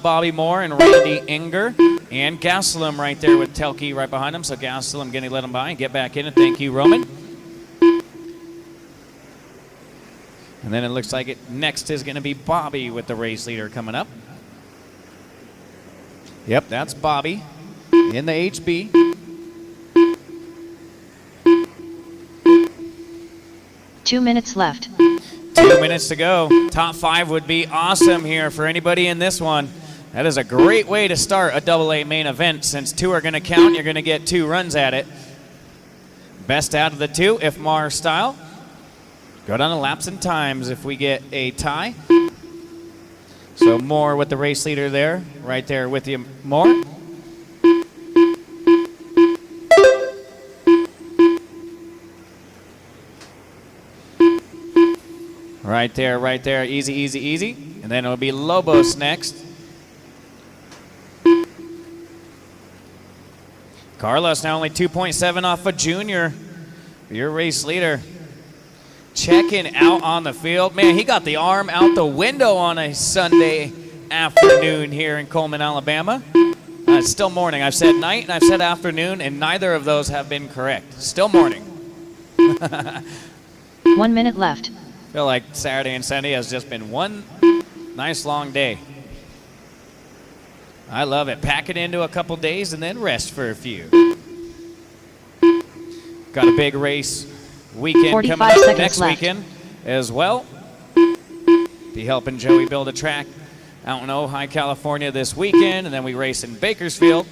Bobby Moore and Randy Inger. And Gastelum right there with Telke right behind him. So Gastelum going to let him by and get back in. And thank you, Roman. And then it looks like next is going to be Bobby with the race leader coming up. Yep, that's Bobby in the HB. Two minutes left. 2 minutes to go. Top 5 would be awesome here for anybody in this one. That is a great way to start a AA main event. Since 2 are going to count, you're going to get 2 runs at it. Best out of the 2, if Mar style. Go down to laps and times if we get a tie. So Moore with the race leader there, right there with you, Moore. Right there, right there. Easy, easy, easy. And then it'll be Lobos next. Carlos now only 2.7 off of Junior. Your race leader. Checking out on the field. Man, he got the arm out the window on a Sunday afternoon here in Coleman, Alabama. It's still morning. I've said night and I've said afternoon, and neither of those have been correct. Still morning. 1 minute left. I feel like Saturday and Sunday has just been one nice long day. I love it. Pack it into a couple days and then rest for a few. Got a big race weekend coming up next weekend as well. Be helping Joey build a track out in Ojai, California this weekend, and then we race in Bakersfield,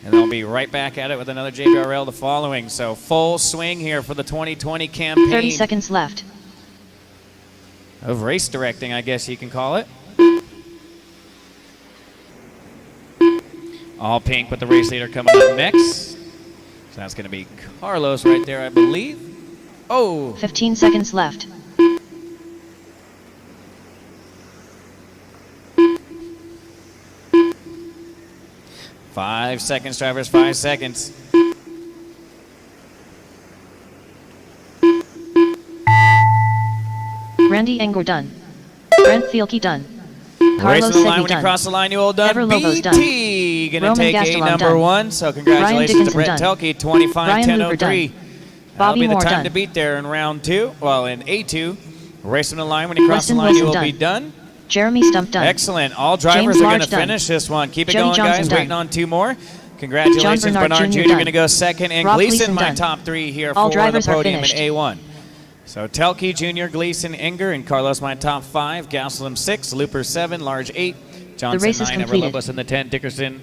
and then we'll be right back at it with another JBRL the following. So full swing here for the 2020 campaign. 30 seconds left. Of race directing, I guess you can call it. All pink with the race leader coming up next. So that's going to be Carlos right there, I believe. Oh! 15 seconds left. Five seconds, drivers, 5 seconds. Randy Enger done. Brent Thielke done. Carlos Racing the line when you cross the line, you all done. BT going to take a number 1. So congratulations to Brent Thielke, 25:10:03. That'll be the time to beat there in round 2. Well, in A2. Racing the line when you cross the line, you will be done. Jeremy Stump done. Excellent. All drivers are going to finish this one. Keep it going, guys. Waiting on 2 more. Congratulations, Bernard Jr. going to go second. And Gleason, my top 3 here for the podium in A1. So Telke, Jr., Gleason, Enger, and Carlos, my top 5. Gastelum 6, Looper 7, Large 8, Johnson 9, Everlobos in the 10, Dickerson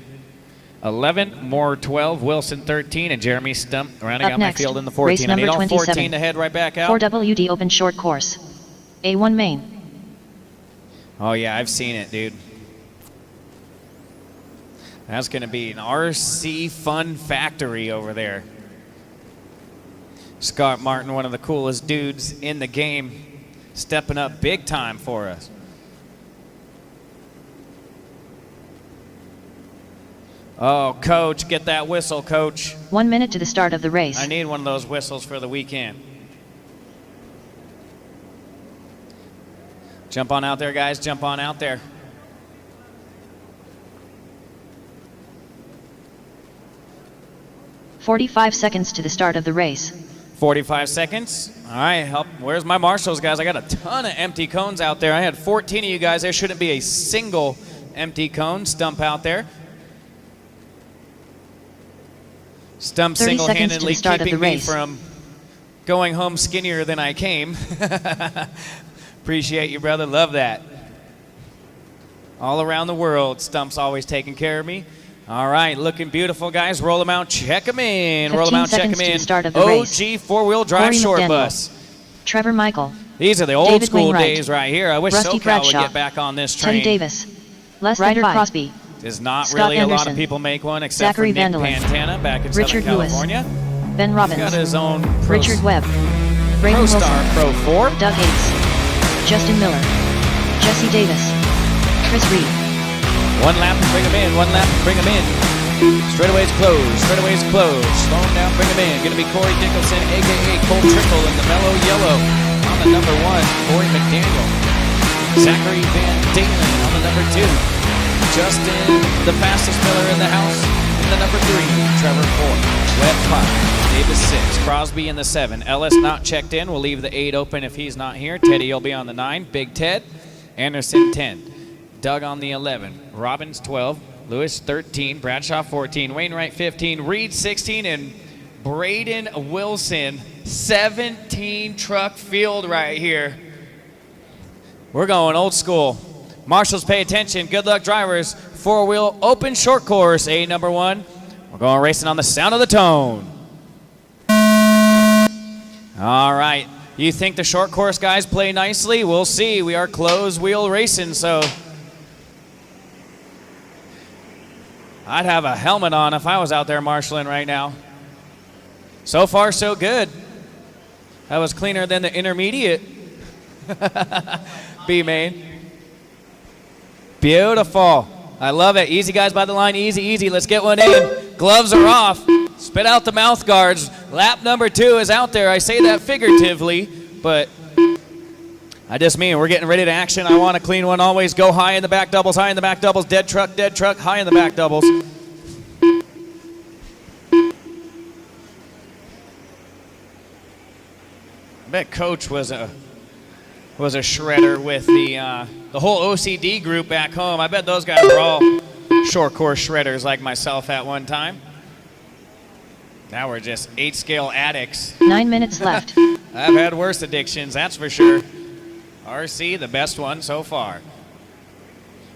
11, Moore 12, Wilson 13, and Jeremy Stump rounding out my field in the 14. I need all 14 to head right back out. 4WD Open Short Course. A1 main. Oh, yeah, I've seen it, dude. That's going to be an RC fun factory over there. Scott Martin, one of the coolest dudes in the game, stepping up big time for us. Oh, Coach, get that whistle, Coach. 1 minute to the start of the race. I need one of those whistles for the weekend. Jump on out there, guys. Jump on out there. "45 seconds to the start of the race. 45 seconds. All right, help. Where's my marshals, guys? I got a ton of empty cones out there. I had 14 of you guys. There shouldn't be a single empty cone. Stump out there. Stump single-handedly keeping me from going home skinnier than I came. Appreciate you, brother. Love that. All around the world, Stump's always taking care of me. All right, looking beautiful, guys. Roll them out, check them in. Roll them out, check them in. OG four-wheel drive short bus. Trevor Michael. These are the old school days right here. I wish SoCal would get back on this train. Teddy Davis. Les Ryder Crosby. There's not really a lot of people make one except for Nick Pantana back in Southern California. Ben Robbins. He's got his own Richard Webb. Pro Star Pro 4. Doug Yates. Justin Miller. Jesse Davis. Chris Reed. One lap and bring him in. One lap and bring him in. Straightaways closed. Straightaways closed. Slow him down, bring him in. Going to be Corey Dickelson, a.k.a. Cole Trickle in the mellow yellow. On the number 1, Corey McDaniel. Zachary Van Dalen on the number 2. Justin, the fastest Miller in the house. The number 3, Trevor 4. Webb 5. Davis 6. Crosby in the 7. Ellis not checked in. We'll leave the 8 open if he's not here. Teddy will be on the 9. Big Ted. Anderson 10. Doug on the 11. Robbins 12. Lewis 13. Bradshaw 14. Wainwright 15. Reed 16. And Braden Wilson 17. Truck field right here. We're going old school. Marshals, pay attention. Good luck, drivers. 4-wheel open short course, A number 1. We're going racing on the sound of the tone. All right. You think the short course guys play nicely? We'll see. We are closed wheel racing, so I'd have a helmet on if I was out there marshaling right now. So far, so good. That was cleaner than the intermediate. B-main. Beautiful. I love it. Easy, guys, by the line. Easy, easy. Let's get one in. Gloves are off. Spit out the mouth guards. Lap number 2 is out there. I say that figuratively, but I just mean we're getting ready to action. I want a clean one. Always go high in the back doubles, high in the back doubles. Dead truck, high in the back doubles. I bet Coach was a shredder with the whole OCD group back home. I bet those guys were all short course shredders like myself at one time. Now we're just 8-scale addicts. 9 minutes left. I've had worse addictions, that's for sure. RC, the best one so far.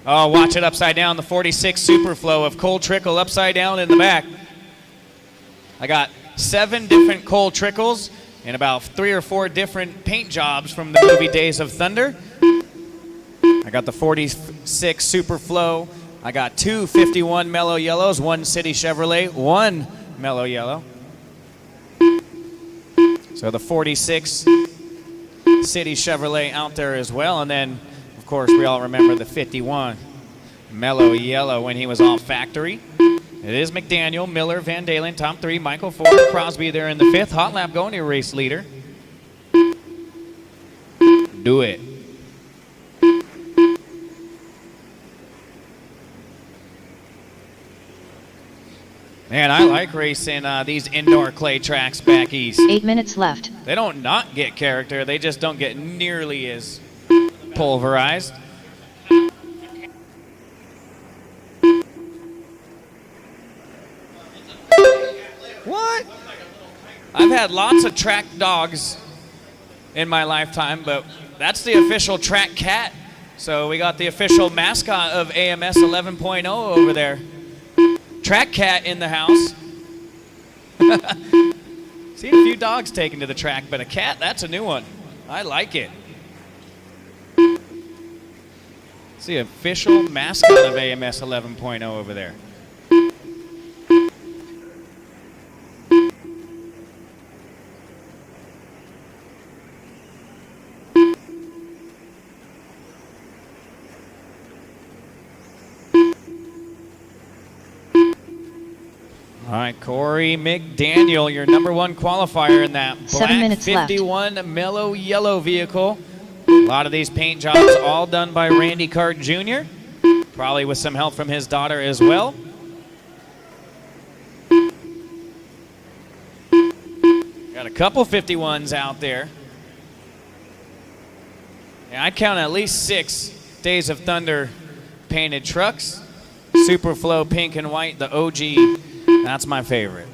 Oh, watch it upside down. The 46 Superflow of cold trickle upside down in the back. I got 7 different cold trickles and about 3 or 4 different paint jobs from the movie Days of Thunder. I got the 46 Superflow. I got 2 51 Mellow Yellows, 1 City Chevrolet, 1 Mellow Yellow. So the 46 City Chevrolet out there as well. And then, of course, we all remember the 51 Mellow Yellow when he was all factory. It is McDaniel, Miller, Van Dalen, top 3, Michael Ford, Crosby there in the 5th. Hot lap going to race leader. Do it. Man, I like racing these indoor clay tracks back east. 8 minutes left. They don't not get character. They just don't get nearly as pulverized. What? I've had lots of track dogs in my lifetime, but that's the official track cat. So we got the official mascot of AMS 11.0 over there. Track cat in the house. Seen a few dogs taken to the track, but a cat, that's a new one. I like it. It's the official mascot of AMS 11.0 over there. All right, Corey McDaniel, your number 1 qualifier in that black 51 left. Mellow Yellow vehicle. A lot of these paint jobs all done by Randy Card Jr., probably with some help from his daughter as well. Got a couple 51s out there. Yeah, I count at least 6 Days of Thunder painted trucks. Superflow pink and white, the OG. That's my favorite.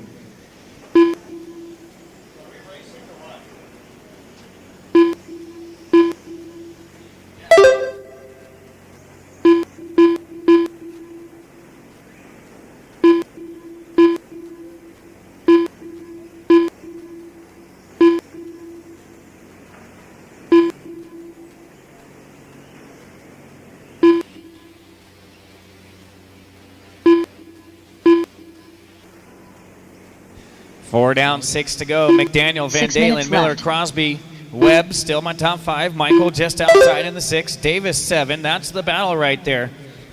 Four down, 6 to go. McDaniel, Van Dalen, Miller, left. Crosby, Webb, still my top 5. Michael just outside in the 6. Davis 7. That's the battle right there.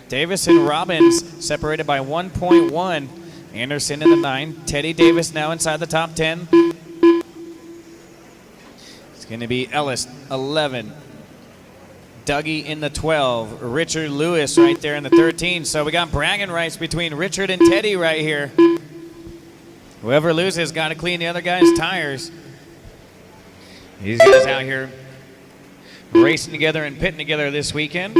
Davis and Robbins separated by 1.1. Anderson in the 9. Teddy Davis now inside the top 10. It's going to be Ellis 11. Dougie in the 12. Richard Lewis right there in the 13. So we got bragging rights between Richard and Teddy right here. Whoever loses got to clean the other guy's tires. These guys out here racing together and pitting together this weekend.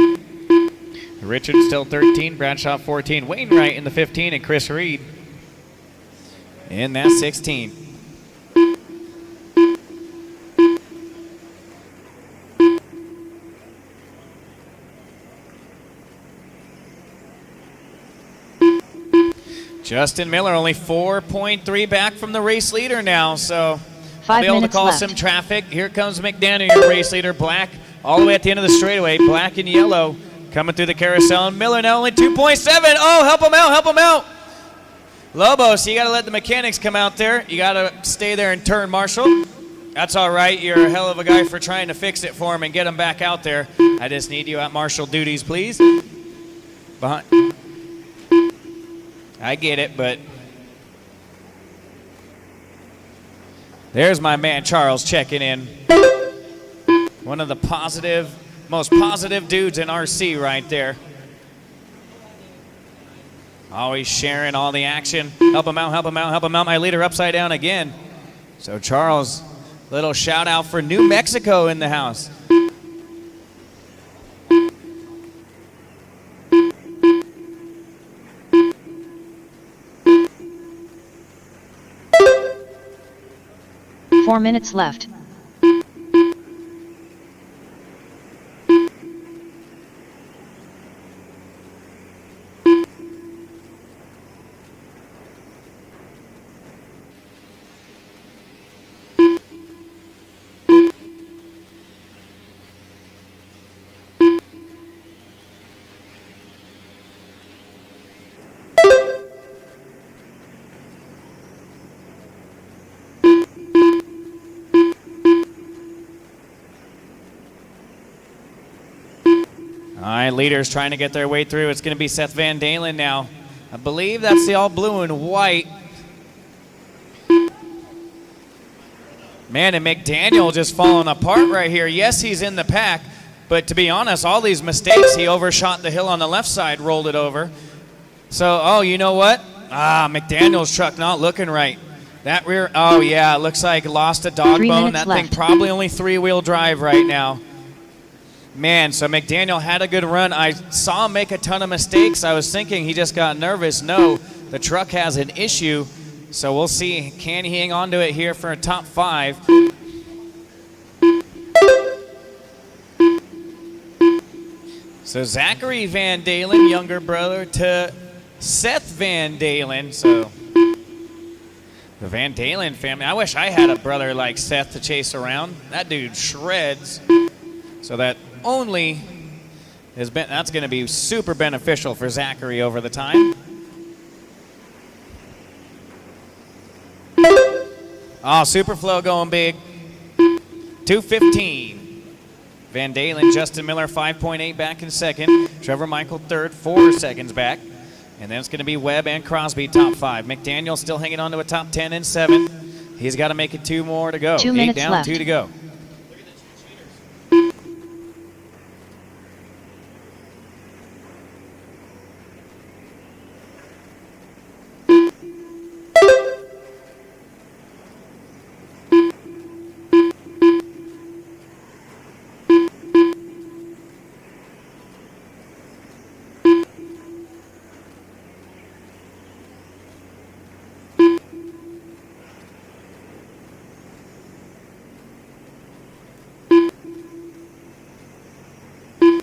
Richard still 13, Bradshaw 14, Wainwright in the 15, and Chris Reed in that 16. Justin Miller only 4.3 back from the race leader now, so I'll be able to call some traffic. Here comes McDaniel, your race leader, black, all the way at the end of the straightaway, black and yellow, coming through the carousel. And Miller now only 2.7. Oh, help him out, help him out. Lobos, you got to let the mechanics come out there. You got to stay there and turn, Marshall. That's all right. You're a hell of a guy for trying to fix it for him and get him back out there. I just need you at Marshall duties, please. Behind. I get it, but there's my man Charles checking in. One of the most positive dudes in RC right there. Always sharing all the action. Help him out, help him out, help him out. My leader upside down again. So Charles, little shout out for New Mexico in the house. Four minutes left. All right, leaders trying to get their way through. It's going to be Seth Van Dalen now. I believe that's the all blue and white. Man, and McDaniel just falling apart right here. Yes, he's in the pack, but to be honest, all these mistakes, he overshot the hill on the left side, rolled it over. So, oh, you know what? McDaniel's truck not looking right. That rear, oh yeah, it looks like lost a dog bone. That thing probably only 3-wheel drive right now. Man, so McDaniel had a good run. I saw him make a ton of mistakes. I was thinking he just got nervous. No, the truck has an issue. So we'll see, can he hang on to it here for a top 5? So Zachary Van Dalen, younger brother to Seth Van Dalen. So the Van Dalen family. I wish I had a brother like Seth to chase around. That dude shreds. So that only that's going to be super beneficial for Zachary over the time. Oh, Superflow going big. 2:15. Van Dalen, Justin Miller, 5.8 back in second. Trevor Michael third, 4 seconds back. And then it's going to be Webb and Crosby top 5. McDaniel still hanging on to a top 10 and 7. He's got to make it 2 more to go. 2 8 minutes down, left. 2 to go.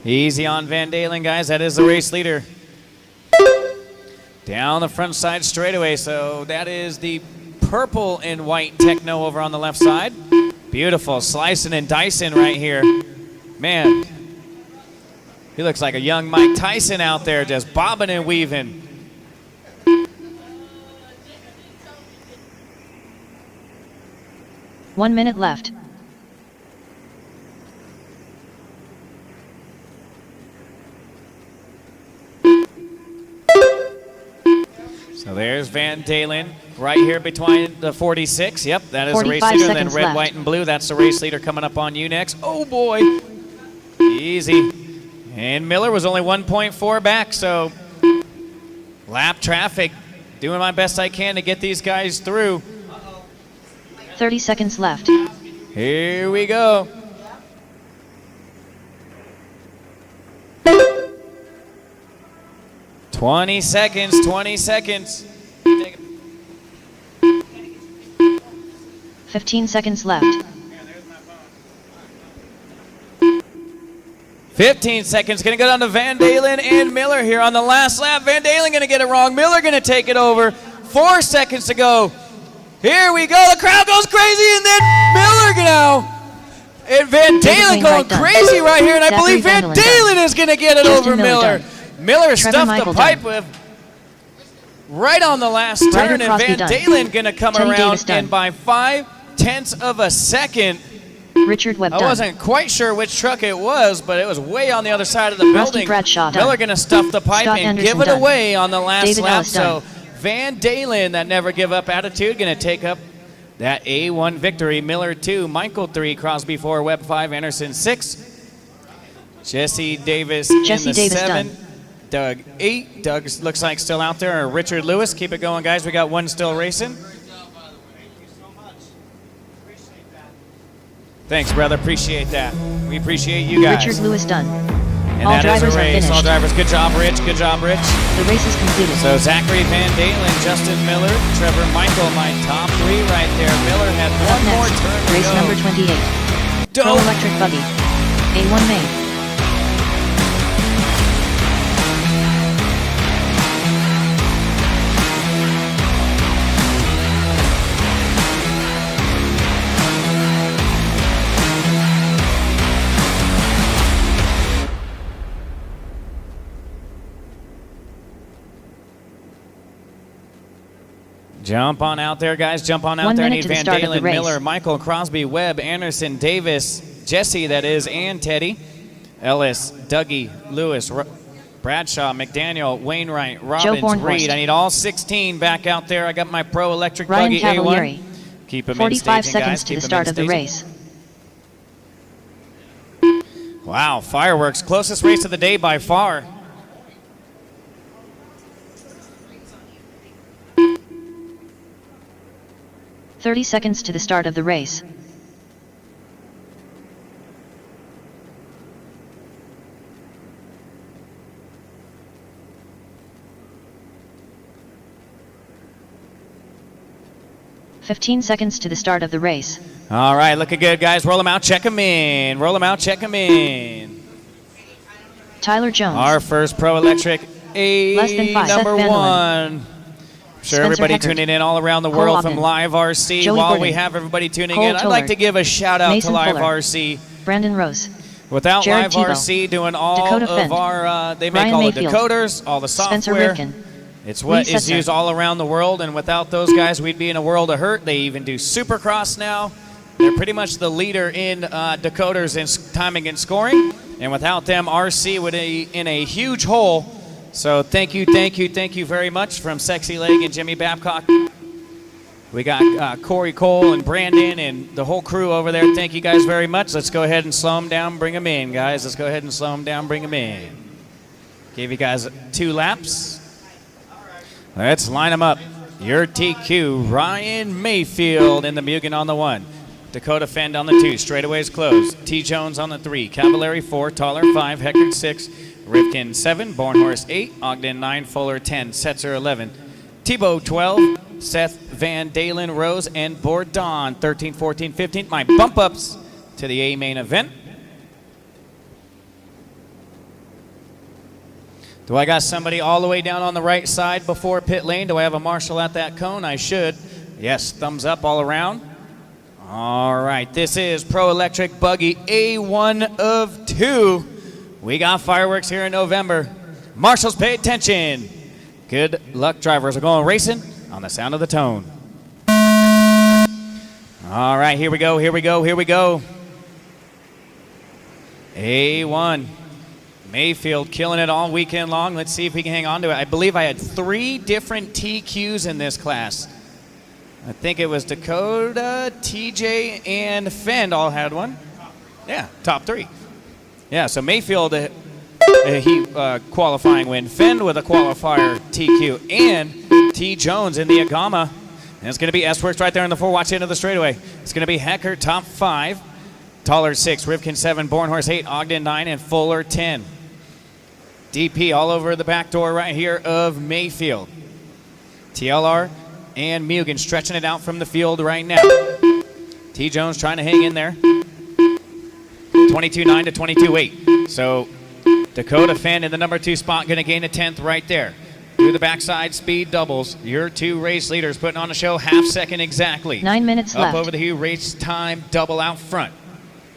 Easy on Van Dalen, guys. That is the race leader. Down the front side straightaway. So that is the purple and white Techno over on the left side. Beautiful. Slicing and dicing right here. Man, he looks like a young Mike Tyson out there just bobbing and weaving. One minute left. So there's Van Dalen right here between the 46. Yep, that is the race 45 leader. Then seconds red, left. white, and blue. That's the race leader coming up on you next. Oh, boy. Easy. And Miller was only 1.4 back, so lap traffic. Doing my best I can to get these guys through. 30 seconds left. Here we go. $20 seconds, 20 seconds. 15 seconds left. 15 seconds. Going to go down to Van Dalen and Miller here on the last lap. Van Dalen going to get it wrong. Miller going to take it over. 4 seconds to go. Here we go. The crowd goes crazy, and then Miller now. And Van Dalen going crazy right here, and I believe Van Dalen is going to get it over Miller. Miller stuffed the pipe with right on the last turn, and Van Dalen going to come around in by 0.5 of a second. Richard Webb I wasn't quite sure which truck it was, but it was way on the other side of the building. Miller going to stuff the pipe and give it away on the last lap. So Van Dalen, that never give up attitude, going to take up that A1 victory. Miller 2, Michael 3, Crosby 4, Webb 5, Anderson 6. Jesse Davis in the 7. Doug 8. Doug looks like still out there. Or Richard Lewis. Keep it going, guys. We got one still racing. Thanks, brother. Appreciate that. We appreciate you guys. Richard Lewis done. And all drivers are finished. All drivers. Good job, Rich. Good job, Rich. The race is completed. So Zachary Van Dalen, Justin Miller, Trevor Michael, my top 3 right there. Miller had one more turn to race go. Number 28. Pro Electric Buggy. A1 main. Jump on out there, guys. Jump on out there. I need Van Dalen, Miller, Michael, Crosby, Webb, Anderson, Davis, Jesse, that is, and Teddy. Ellis, Dougie, Lewis, Bradshaw, McDaniel, Wainwright, Robbins, Reed. I need all 16 back out there. I got my Pro Electric Buggy A1. Keep them in staging, 45 seconds to the start of the race. Wow, fireworks. Closest race of the day by far. .30 seconds to the start of the race. .15 seconds to the start of the race. All right, looking good, guys. Roll them out, check them in. Roll them out, check them in. Tyler Jones. Our first Pro Electric number 1. Sure, everybody tuning in all around the world from Live RC. Joey While Gordon, we have everybody tuning Cole in, I'd Tillard, like to give a shout out Mason to Live Fuller, RC. Brandon Rose. Without Jared Live Tebow, RC doing all Dakota of Fent, our, they make Ryan all Mayfield, the decoders, all the Spencer software. Rivkin, It's what Lee is Setzer. used all around the world, and without those guys, we'd be in a world of hurt. They even do Supercross now. They're pretty much the leader in decoders and timing and scoring. And without them, RC would be in a huge hole. So thank you very much from Sexy Leg and Jimmy Babcock. We got Corey Cole and Brandon and the whole crew over there. Thank you guys very much. Let's go ahead and slow them down, bring them in, guys. Let's go ahead and slow them down, bring them in. Gave you guys 2 laps. Let's line them up. Your TQ, Ryan Mayfield in the Mugen on the 1. Dakota Fend on the 2. Straightaways closed. T. Jones on the 3. Cavallari 4. Toller 5. Heckard 6. Rivkin 7. Bornhorst 8. Ogden 9. Fuller 10. Setzer 11. Tebow 12. Seth Van Dalen, Rose, and Bourdon 13, 14, 15. My bump ups to the A main event. Do I got somebody all the way down on the right side before pit lane? Do I have a marshal at that cone? I should. Yes, thumbs up all around. All right, this is Pro Electric Buggy A1 of 2. We got fireworks here in November. Marshals, pay attention. Good luck, drivers. We're going racing on the sound of the tone. All right, here we go, here we go, here we go. A1. Mayfield killing it all weekend long. Let's see if we can hang on to it. I believe I had 3 different TQs in this class. I think it was Dakota, TJ, and Fend all had one. Yeah, top 3. Yeah, so Mayfield qualifying win. Fenn with a qualifier TQ, and T. Jones in the Agama. And it's going to be S-Works right there in the 4 watch end of the straightaway. It's going to be Hecker top 5, Tollard 6, Rivkin 7, Bornhorst 8, Ogden 9, and Fuller 10. DP all over the back door right here of Mayfield. TLR and Mugen stretching it out from the field right now. T. Jones trying to hang in there. 22.9 to 22.8. So Dakota Fenn in the number 2 spot, going to gain a 10th right there. Through the backside, speed doubles. Your 2 race leaders putting on a show, half second exactly. 9 minutes left. Up over the Hugh, race time double out front.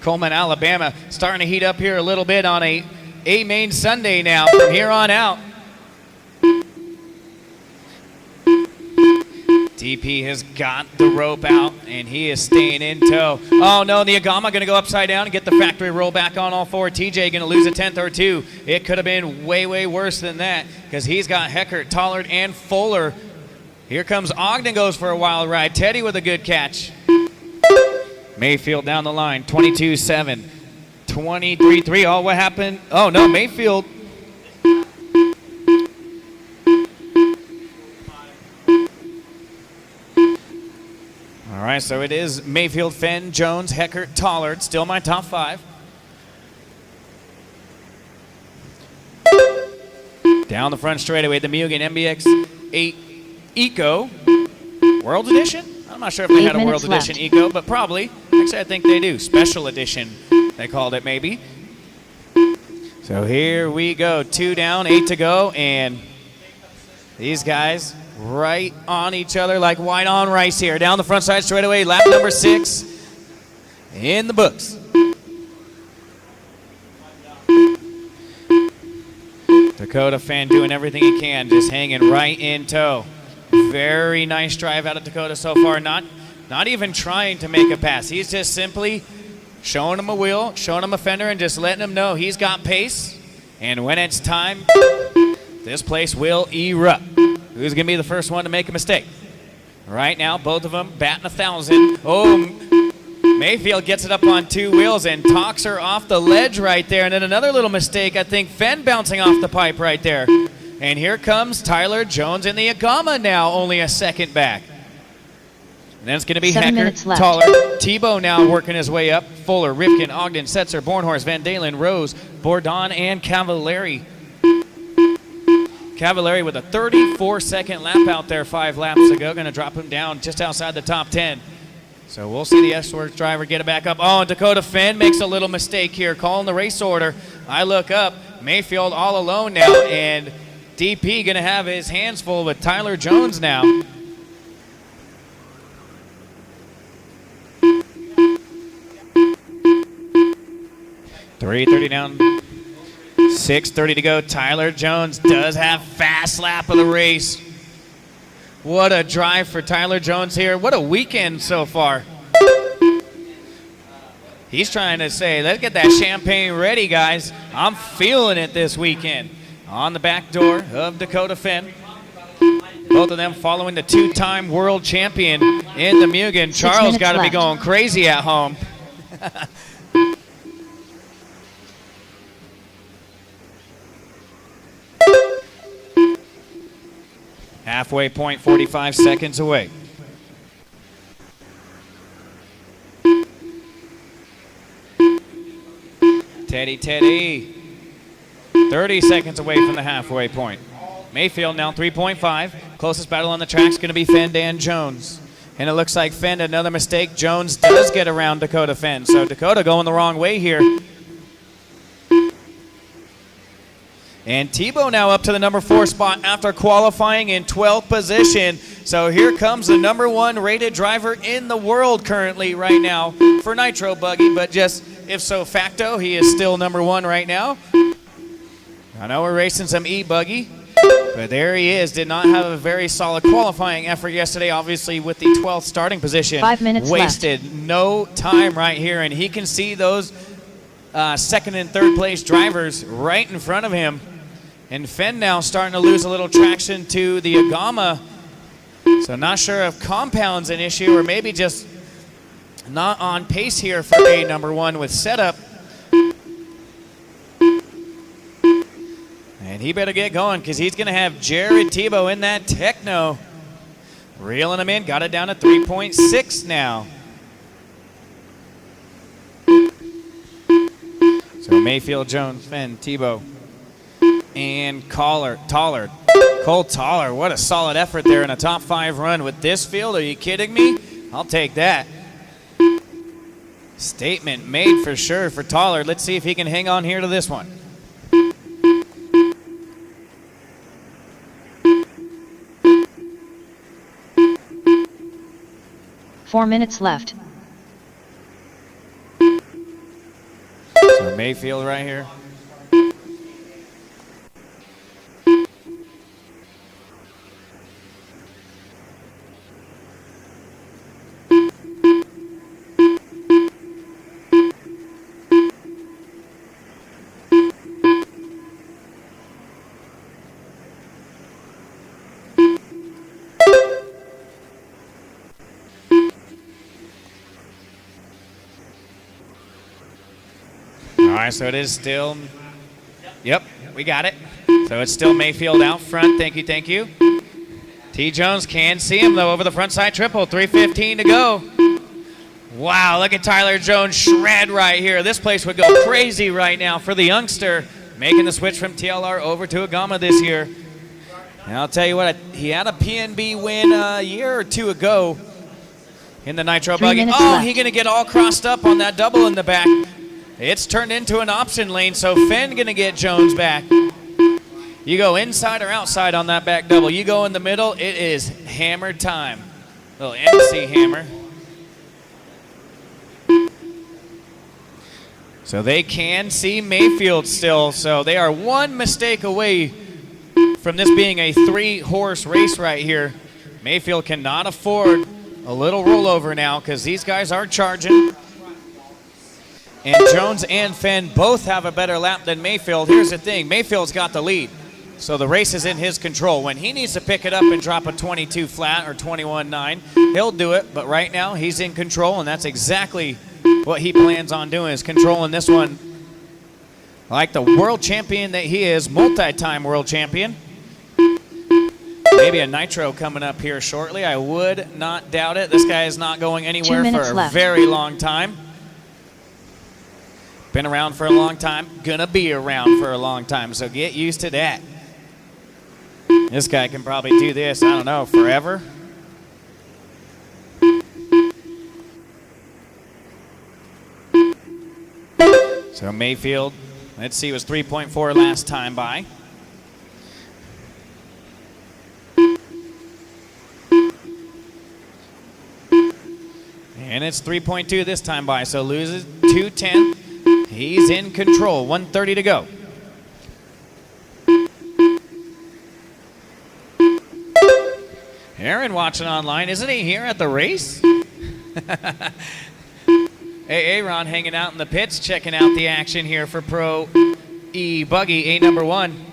Coleman, Alabama, starting to heat up here a little bit on a main Sunday now from here on out. DP has got the rope out, and he is staying in tow. Oh, no, the Agama going to go upside down and get the factory roll back on all 4. TJ going to lose a 10th or 2. It could have been way, way worse than that because he's got Heckert, Tollard, and Fuller. Here comes Ogden, goes for a wild ride. Teddy with a good catch. Mayfield down the line, 22.7, 23.3. Oh, what happened? Oh, no, Mayfield. All right, so it is Mayfield, Fenn, Jones, Heckert, Tollard, still my top 5. Down the front straightaway, the Mugen MBX 8 Eco World Edition. I'm not sure if they had a World Edition Eco, but probably. Actually, I think they do. Special Edition, they called it maybe. So here we go. 2 down, 8 to go, and these guys right on each other like white on rice here. Down the front side straightaway, lap number 6 in the books. Dakota Fenn doing everything he can, just hanging right in tow. Very nice drive out of Dakota so far. Not even trying to make a pass. He's just simply showing him a wheel, showing him a fender, and just letting him know he's got pace. And when it's time, this place will erupt. Who's going to be the first one to make a mistake? Right now, both of them batting 1,000. Oh, Mayfield gets it up on 2 wheels and talks her off the ledge right there. And then another little mistake, I think Fenn bouncing off the pipe right there. And here comes Tyler Jones in the Agama now, only a second back. And then it's going to be Hecker, Tollard, Tebow now working his way up. Fuller, Rivkin, Ogden, Setzer, Bornhorst, Van Dalen, Rose, Bourdon, and Cavallari. Cavallari with a 34-second lap out there 5 laps ago. Going to drop him down just outside the top 10. So we'll see the S-Works driver get it back up. Oh, and Dakota Fenn makes a little mistake here, calling the race order. I look up, Mayfield all alone now, and DP going to have his hands full with Tyler Jones now. .330 down, 6:30 to go. Tyler Jones does have fast lap of the race. What a drive for Tyler Jones here. What a weekend so far. He's trying to say, let's get that champagne ready, guys. I'm feeling it this weekend. On the back door of Dakota Fenn. Both of them following the 2-time world champion in the Mugen. Charles got to be going crazy at home. Halfway point, 45 seconds away. Teddy. 30 seconds away from the halfway point. Mayfield now 3.5. Closest battle on the track is going to be Fenn and Jones. And it looks like Fenn, another mistake. Jones does get around Dakota Fenn. So Dakota going the wrong way here. And Tebow now up to the number 4 spot after qualifying in 12th position. So here comes the number 1 rated driver in the world currently right now for Nitro Buggy. But just if so facto, he is still number 1 right now. I know we're racing some E-Buggy, but there he is. Did not have a very solid qualifying effort yesterday, obviously with the 12th starting position. 5 minutes wasted left. No time right here, and he can see those second and third place drivers right in front of him. And Fenn now starting to lose a little traction to the Agama. So not sure if compound's an issue or maybe just not on pace here for a number 1 with setup. And he better get going because he's going to have Jared Tebow in that Techno. Reeling him in. Got it down to 3.6 now. So Mayfield, Jones, Fenn, Tebow, and Cole Toller. What a solid effort there in a top 5 run with this field. Are you kidding me? I'll take that. Statement made for sure for Toller. Let's see if he can hang on here to this one. Four minutes left. So Mayfield right here. All right, so it is still, yep, we got it. So it's still Mayfield out front. Thank you, thank you. T. Jones can see him, though, over the front side triple. 3:15 to go. Wow, look at Tyler Jones shred right here. This place would go crazy right now for the youngster, making the switch from TLR over to Agama this year. And I'll tell you what, he had a PNB win a year or two ago in the Nitro Buggy. Oh, he's going to get all crossed up on that double in the back. It's turned into an option lane, so Fenn going to get Jones back. You go inside or outside on that back double. You go in the middle, it is hammer time. Little MC hammer. So they can see Mayfield still, so they are one mistake away from this being a 3-horse race right here. Mayfield cannot afford a little rollover now because these guys are charging. And Jones and Fenn both have a better lap than Mayfield. Here's the thing, Mayfield's got the lead, so the race is in his control. When he needs to pick it up and drop a 22 flat or 21.9, he'll do it, but right now he's in control, and that's exactly what he plans on doing, is controlling this one like the world champion that he is, multi-time world champion. Maybe a Nitro coming up here shortly. I would not doubt it. This guy is not going anywhere for a very long time. Been around for a long time, gonna be around for a long time, so get used to that. This guy can probably do this, I don't know, forever. So Mayfield, let's see, was 3.4 last time by. And it's 3.2 this time by, so loses 2:10. He's in control, 1:30 to go. Aaron watching online, isn't he here at the race? Hey, Aaron hanging out in the pits, checking out the action here for Pro E Buggy A number 1.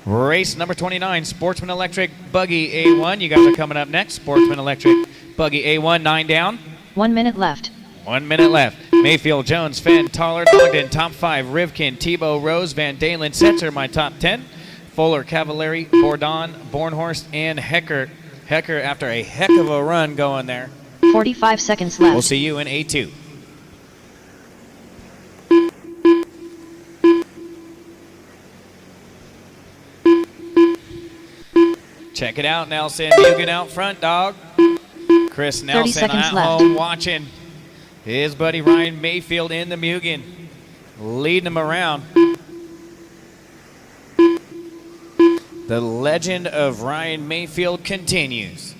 Race number 29, Sportsman Electric Buggy A1. You guys are coming up next. Sportsman Electric Buggy A1, 9 down. 1 minute left. 1 minute left. Mayfield, Jones, Fenn, Tollard, Ogden, top 5. Rivkin, Tebow, Rose, Van Dalen, Setzer, my top 10. Fuller, Cavallari, Bourdon, Bornhorst, and Hecker. Hecker after a heck of a run going there. 45 seconds left. We'll see you in A2. Check it out, Nelson. Mugen out front, dog. Chris Nelson at home watching his buddy Ryan Mayfield in the Mugen, leading him around. The legend of Ryan Mayfield continues.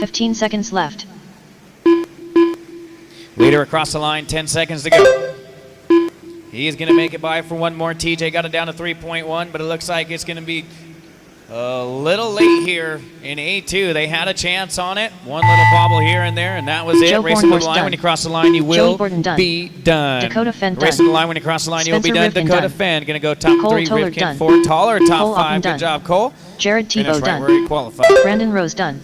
15 seconds left. Leader across the line, 10 seconds to go. He's going to make it by for one more. TJ got it down to 3.1, but it looks like it's going to be a little late here in A2. They had a chance on it. One little bobble here and there, and that was it. Racing to the line. When you cross the line, you will be done. Dakota Fenn done. Racing to the line. When you cross the line, you will be done. Dakota Fenn going to go top 3. Rivkin 4. Taller, top 5. Good job, Cole. Jared Tebow right done. Where he qualified. Brandon Rose done.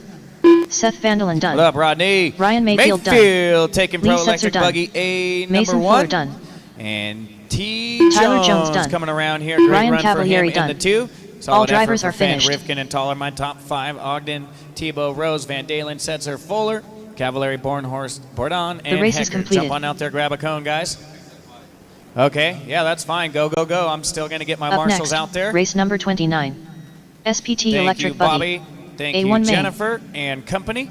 Seth Vandalen done. What up, Rodney? Ryan Mayfield done. Mayfield taking Pro Lee Electric done. Buggy A number Mason 1. done. And Tyler Jones done. Coming around here. Great Ryan run Cavalieri for him done. in the 2. All drivers are Fan, finished. Rivkin and Toller, my top 5. Ogden, Tebow, Rose, Van Dalen, Setzer, Fuller, Cavalieri, Bornhorst, Bourdon, and the race Hecker. is completed. Jump on out there, grab a cone, guys. Okay, yeah, that's fine. Go, go, go. I'm still going to get my Up marshals next, out there. race number 29. SPT Thank Electric you, Buggy. Bobby. Thank A1 you, main. Jennifer and company.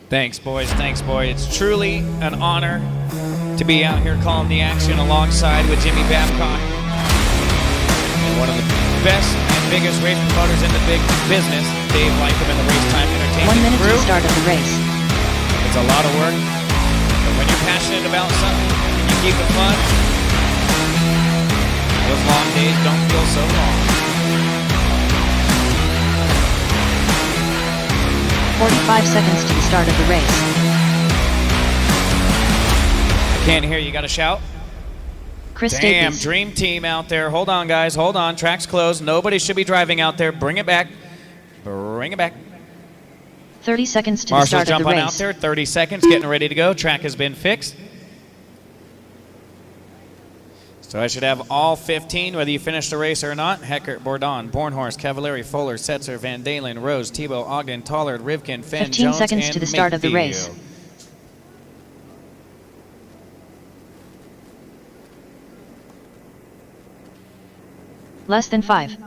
Thanks, boys. Thanks, boys. It's truly an honor to be out here calling the action alongside with Jimmy Babcock, one of the best and biggest race promoters in the big business, Dave Lycom, in the Race Time Entertainment 1 minute crew. to the start of the race. It's a lot of work, but when you're passionate about something and you keep it fun, those long days don't feel so long. 45 seconds to the start of the race. I can't hear you. Got to shout. Chris Damn, Davies. dream team out there. Hold on, guys. Hold on. Track's closed. Nobody should be driving out there. Bring it back. Bring it back. 30 seconds to Marshall's the start of the jumping race. out there. 30 seconds. Getting ready to go. Track has been fixed. So I should have all 15, whether you finish the race or not. Hecker, Bourdon, Bornhorst, Cavalieri, Fuller, Setzer, Van Dalen, Rose, Tebow, Ogden, Tollard, Rivkin, Fenn, 15 Jones, seconds and to the start of the race. Mayfield. Less than 5.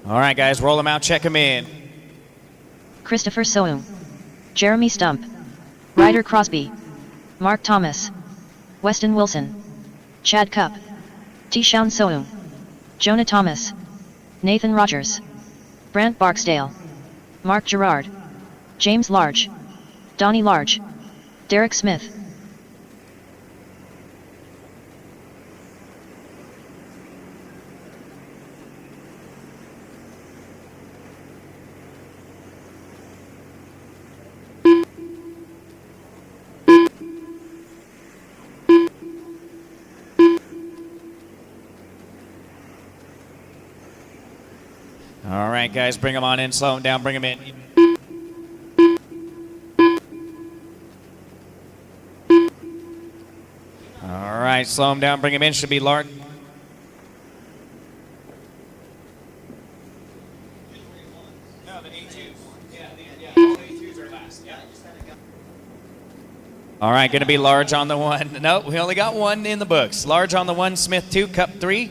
All right, guys, roll them out, check them in. Christopher Soum. Jeremy Stump. Ryder Crosby. Mark Thomas. Weston Wilson. Chad Cupp. Tishaun Soum. Jonah Thomas. Nathan Rogers. Brant Barksdale. Mark Gerard. James Large. Donnie Large. Derek Smith. All right, guys, bring them on in, slow them down, bring them in. All right, slow them down, bring them in, should be Lart. No, the A2s. Yeah, all A2s are last. Yeah. All right, going to be Large on the 1. No, we only got 1 in the books. Large on the 1, Smith 2, Cup 3.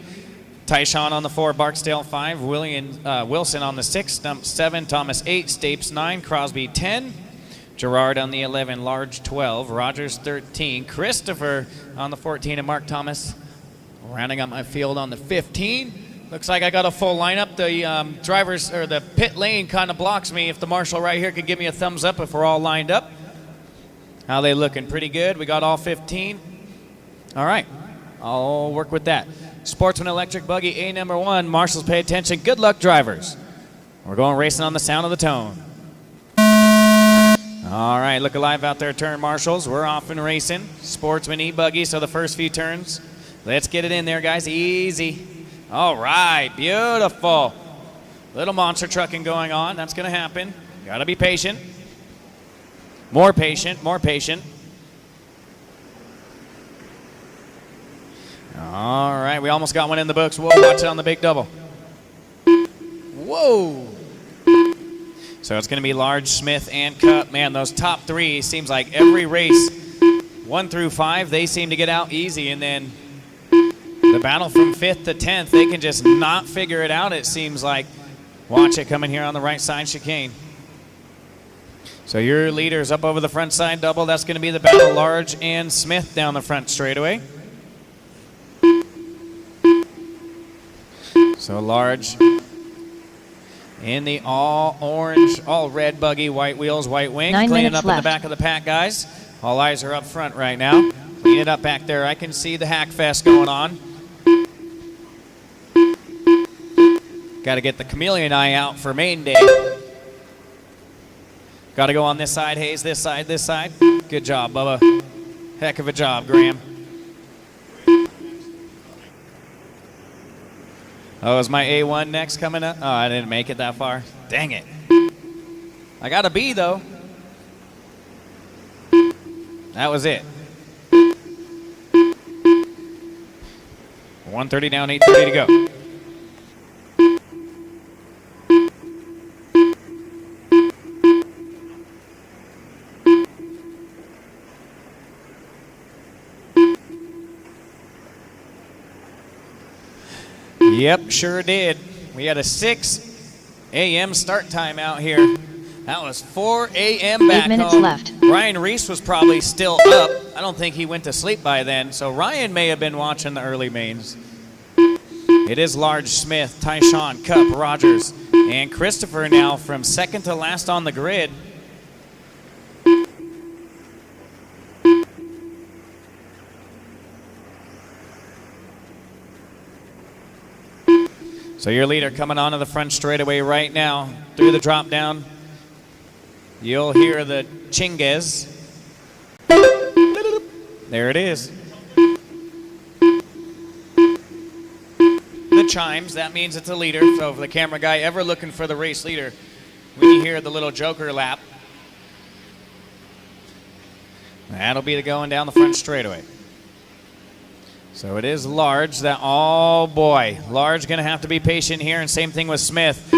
Tyshawn on the 4, Barksdale 5, Wilson on the 6, Stump 7, Thomas 8, Stapes 9, Crosby 10, Gerard on the 11, Large 12, Rogers 13, Christopher on the 14, and Mark Thomas rounding up my field on the 15. Looks like I got a full lineup. The drivers, or the pit lane kind of blocks me. If the marshal right here could give me a thumbs up if we're all lined up. How they looking? Pretty good. We got all 15. All right, I'll work with that. Sportsman Electric Buggy A number 1. Marshals, pay attention. Good luck, drivers. We're going racing on the sound of the tone. All right, look alive out there, turn marshals. We're off and racing. Sportsman E-Buggy, so the first few turns. Let's get it in there, guys. Easy. All right, beautiful. Little monster trucking going on. That's going to happen. Got to be patient. More patient, more patient. All right, we almost got one in the books. Whoa, watch it on the big double. Whoa. So it's going to be Large, Smith, and Cup. Man, those top 3 seems like every race, 1 through 5, they seem to get out easy. And then the battle from 5th to 10th, they can just not figure it out, it seems like. Watch it coming here on the right side chicane. So your leaders up over the front side double. That's going to be the battle, Large and Smith down the front straightaway. So Large in the all orange, all red buggy, white wheels, white wing. 9 Cleaning minutes up left. in the back of the pack, guys. All eyes are up front right now. Clean it up back there. I can see the hack fest going on. Got to get the chameleon eye out for main day. Got to go on this side, Hayes, this side, this side. Good job, Bubba. Heck of a job, Graham. Oh, is my A1 next coming up? Oh, I didn't make it that far. Dang it. I got a B, though. That was it. 130 down, 8:30 to go. Yep, sure did. We had a 6 a.m. start time out here. That was 4 a.m. back 8 minutes home. left. Ryan Reese was probably still up. I don't think he went to sleep by then, so Ryan may have been watching the early mains. It is Large, Smith, Tyshawn, Cup, Rogers, and Christopher now from second to last on the grid. So your leader coming onto the front straightaway right now through the drop down. You'll hear the chinges. There it is. The chimes, that means it's a leader. So for the camera guy ever looking for the race leader, when you hear the little joker lap, that'll be the going down the front straightaway. So it is Large. That, oh boy, Large going to have to be patient here, and same thing with Smith.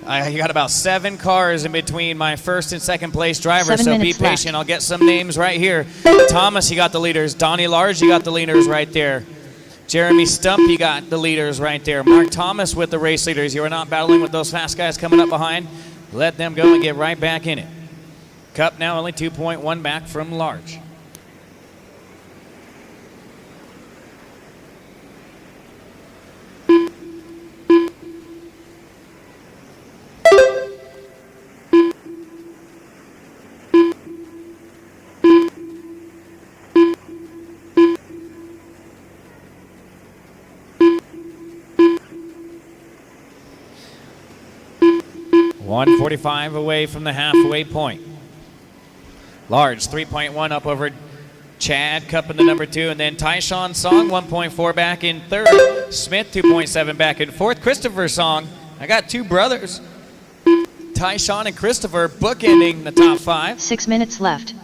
I got about 7 cars in between my first and second place drivers, so be patient. Left. I'll get some names right here. Thomas, you got the leaders. Donnie Large, you got the leaders right there. Jeremy Stump, you got the leaders right there. Mark Thomas with the race leaders. You are not battling with those fast guys coming up behind. Let them go and get right back in it. Cup now only 2.1 back from Large. .145 away from the halfway point. Large 3.1 up over Chad, Cup in the number 2, and then Tyshawn Song 1.4 back in third. Smith 2.7 back in fourth. Christopher Song, I got 2 brothers. Tyshawn and Christopher bookending the top 5. 6 minutes left.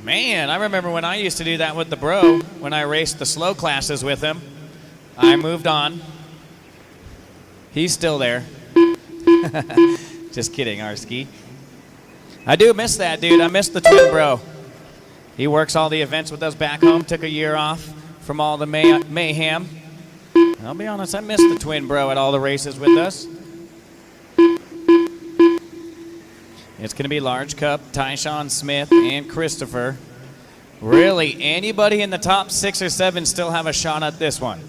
Man, I remember when I used to do that with the bro, when I raced the slow classes with him. I moved on. He's still there. Just kidding, Arski. I do miss that, dude. I miss the twin bro. He works all the events with us back home. Took a year off from all the mayhem. I'll be honest, I miss the twin bro at all the races with us. It's going to be Large, Cup, Tyshawn, Smith, and Christopher. Really, anybody in the top 6 or 7 still have a shot at this one.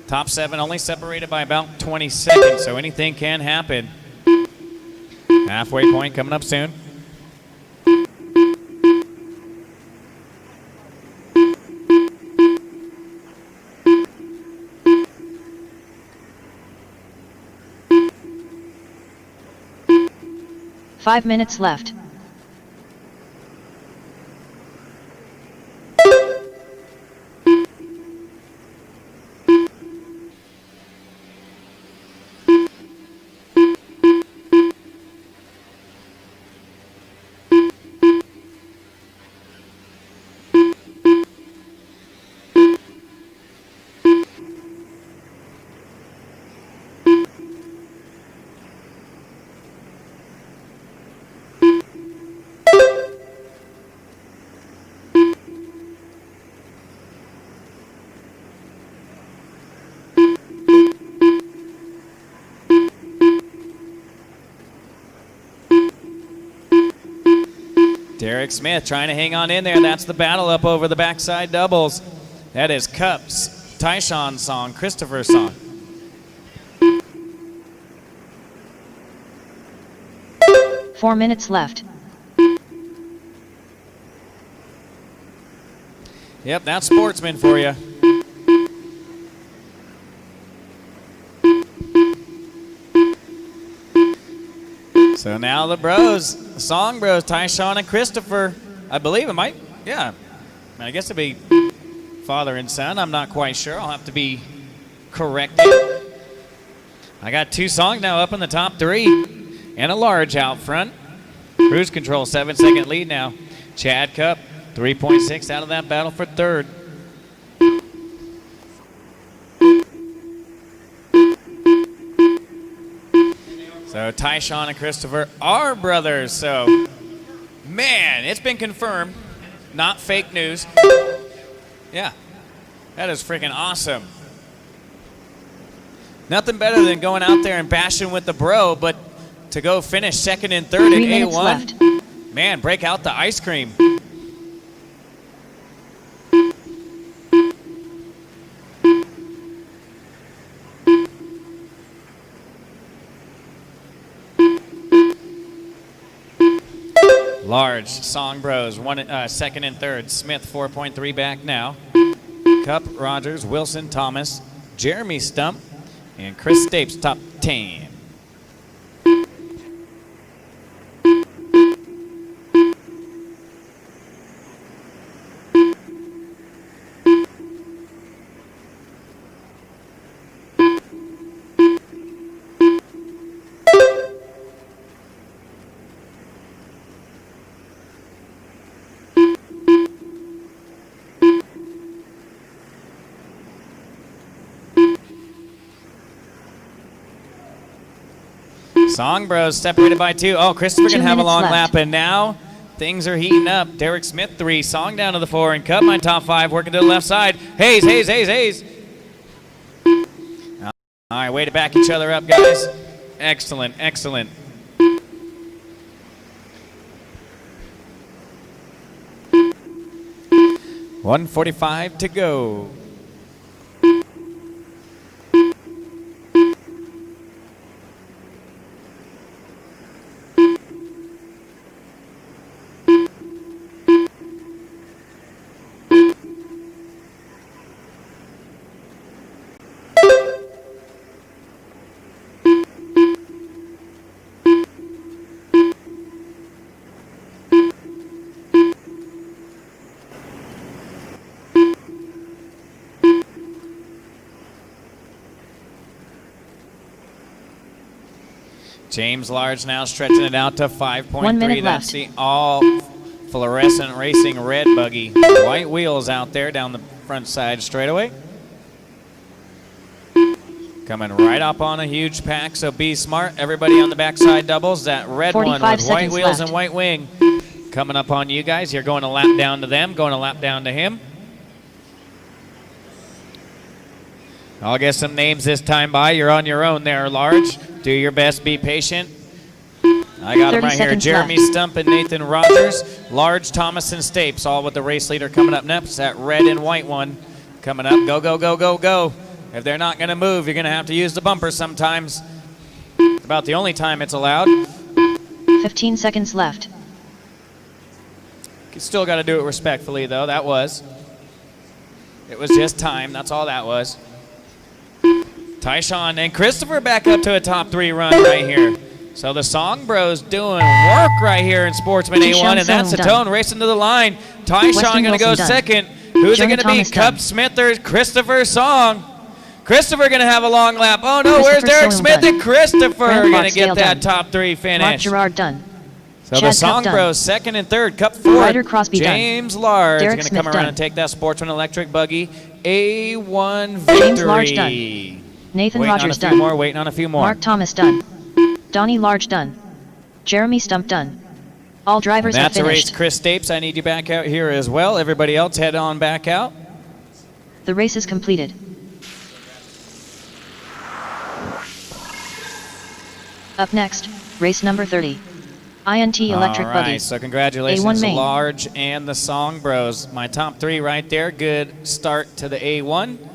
Top 7 only separated by about 20 seconds, so anything can happen. Halfway point coming up soon. Five minutes left. Derek Smith trying to hang on in there. That's the battle up over the backside doubles. That is Cups, Tyshawn Song, Christopher Song. Four minutes left. Yep, that's Sportsman for you. So now the bros, the Song Bros, Tyshawn and Christopher. I believe it might, yeah. I guess it'd be father and son. I'm not quite sure. I'll have to be corrected. I got 2 songs now up in the top 3 and a large out front. Cruise control, 7-second lead now. Chad Cup, 3.6 out of that battle for 3rd. So Tyshawn and Christopher are brothers. So, man, it's been confirmed. Not fake news. Yeah, that is freaking awesome. Nothing better than going out there and bashing with the bro, but to go finish 2nd and 3rd in A1. Left. Man, break out the ice cream. Large, Song Bros, 2nd and 3rd. Smith, 4.3 back now. Cup, Rogers, Wilson, Thomas, Jeremy Stump, and Chris Stapes, top 10. Song Bros separated by 2. Oh, Christopher can have a long lap, and now things are heating up. Derek Smith 3, Song down to the 4, and Cup my top 5, working to the left side. Hayes. All right, way to back each other up, guys. Excellent. 1:45 to go. James Large now stretching it out to 5.3. 1 minute That's left. the all fluorescent racing red buggy. White wheels out there down the front side straightaway. Coming right up on a huge pack, so be smart. Everybody on the backside doubles. That red one with white wheels and white wing coming up on you guys. You're going a lap down to them, going a lap down to him. I'll get some names this time by. You're on your own there, Large. Do your best, be patient. I got them right here. Jeremy Stump and Nathan Rogers. Large, Thomas, and Stapes, all with the race leader coming up next. That red and white one coming up. Go. If they're not going to move, you're going to have to use the bumper sometimes. It's about the only time it's allowed. 15 seconds left. You still got to do it respectfully, though. It was just time. That's all that was. Tyshawn and Christopher back up to a top 3 run right here. So the Song Bros doing work right here in Sportsman A1, and that's the tone racing to the line. Tyshawn going to go second. Who's it going to be? Cup, Smith, or Christopher Song? Christopher going to have a long lap. Oh no, where's Derek Smith and Christopher going to get that top 3 finish? Mark Gerard done. So the Song Bros 2nd and 3rd. Cup 4th. James Large going to come around and take that Sportsman electric buggy. A1 victory. James Large done. Nathan Rogers done. Waiting on a few more. Mark Thomas done. Donnie Large done. Jeremy Stump done. All drivers have finished. That's a race. Chris Stapes, I need you back out here as well. Everybody else head on back out. The race is completed. Up next, race number 30. INT Electric Buggy. All right, so congratulations to Large and the Song Bros. My top 3 right there. Good start to the A1.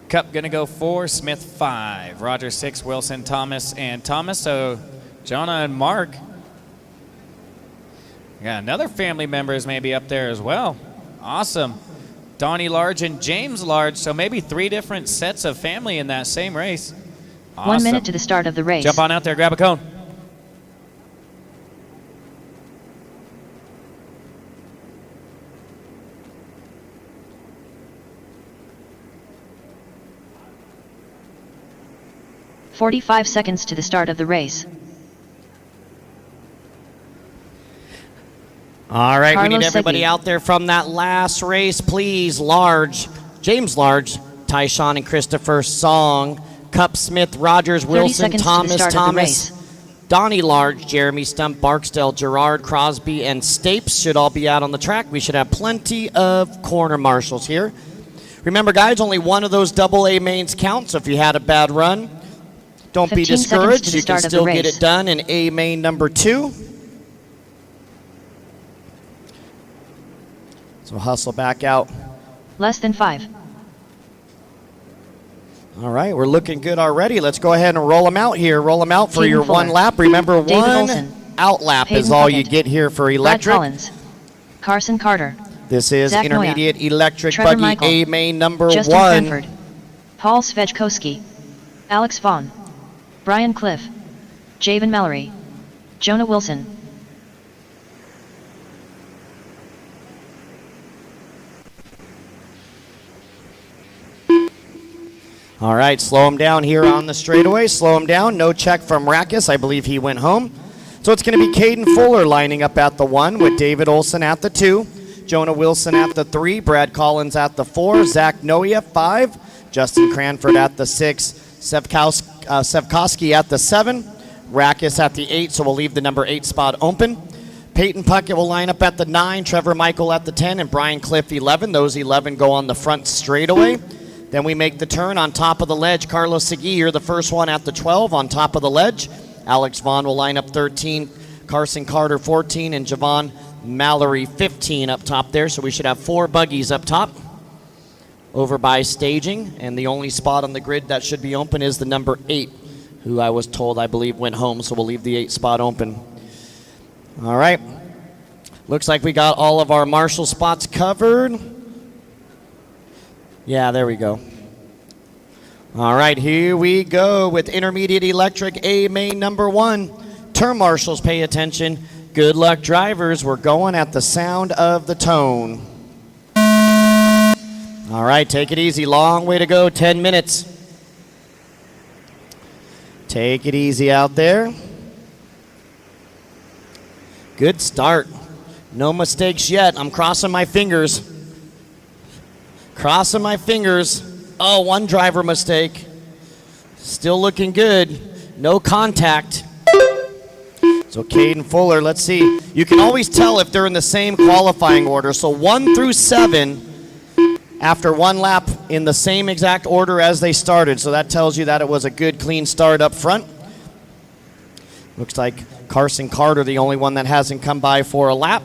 Cup going to go 4, Smith 5, Roger 6, Wilson, Thomas, and Thomas. So Jonah and Mark. Yeah, another family members maybe up there as well. Awesome. Donnie Large and James Large. So maybe 3 different sets of family in that same race. Awesome. 1 minute to the start of the race. Jump on out there, grab a cone. 45 seconds to the start of the race. All right, Carlos we need everybody Segui. out there from that last race, please. Large, James Large, Tyshawn and Christopher Song, Cup Smith, Rogers, 30 Wilson, seconds to the Thomas, start of the race. Donnie Large, Jeremy Stump, Barksdale, Gerard, Crosby, and Stapes should all be out on the track. We should have plenty of corner marshals here. Remember, guys, only one of those AA mains counts. So if you had a bad run, don't be 15 seconds to discouraged. the You can start of the still get race. it done in A main number 2. So hustle back out. Less than 5. All right, we're looking good already. Let's go ahead and roll them out here. Roll them out for Hayden your Fuller, one lap. Remember, David one Olson, out lap is Hayden all you Puckett, get here for Brad electric. Collins, Carson Carter, This is Zach intermediate electric Trevor buggy Michael, A main number Justin 1. Cranford, Paul Svejkowski, Alex Vaughn, Brian Cliff, Javen Mallory, Jonah Wilson. All right, slow him down here on the straightaway. Slow him down. No check from Rackus. I believe he went home. So it's going to be Caden Fuller lining up at the 1 with David Olson at the 2, Jonah Wilson at the 3, Brad Collins at the 4, Zach Noia 5, Justin Cranford at the 6, Sevkowski at the 7, Rackus at the 8, so we'll leave the number 8 spot open. Peyton Puckett will line up at the 9, Trevor Michael at the 10, and Brian Cliff 11. Those 11 go on the front straightaway. Then we make the turn on top of the ledge. Carlos Segui, you're the first one at the 12 on top of the ledge. Alex Vaughn will line up 13, Carson Carter 14, and Javon Mallory 15 up top there. So we should have 4 buggies up top over by staging. And the only spot on the grid that should be open is the number 8, who I was told, I believe, went home. So we'll leave the 8 spot open. All right. Looks like we got all of our marshal spots covered. Yeah, there we go. All right, here we go with intermediate electric A main number 1. Turn marshals, pay attention. Good luck, drivers. We're going at the sound of the tone. All right, take it easy. Long way to go, 10 minutes. Take it easy out there. Good start. No mistakes yet. I'm crossing my fingers. Crossing my fingers. Oh, one driver mistake. Still looking good. No contact. So Caden Fuller, let's see. You can always tell if they're in the same qualifying order. So 1 through 7 after one lap in the same exact order as they started. So that tells you that it was a good, clean start up front. Looks like Carson Carter, the only one that hasn't come by for a lap.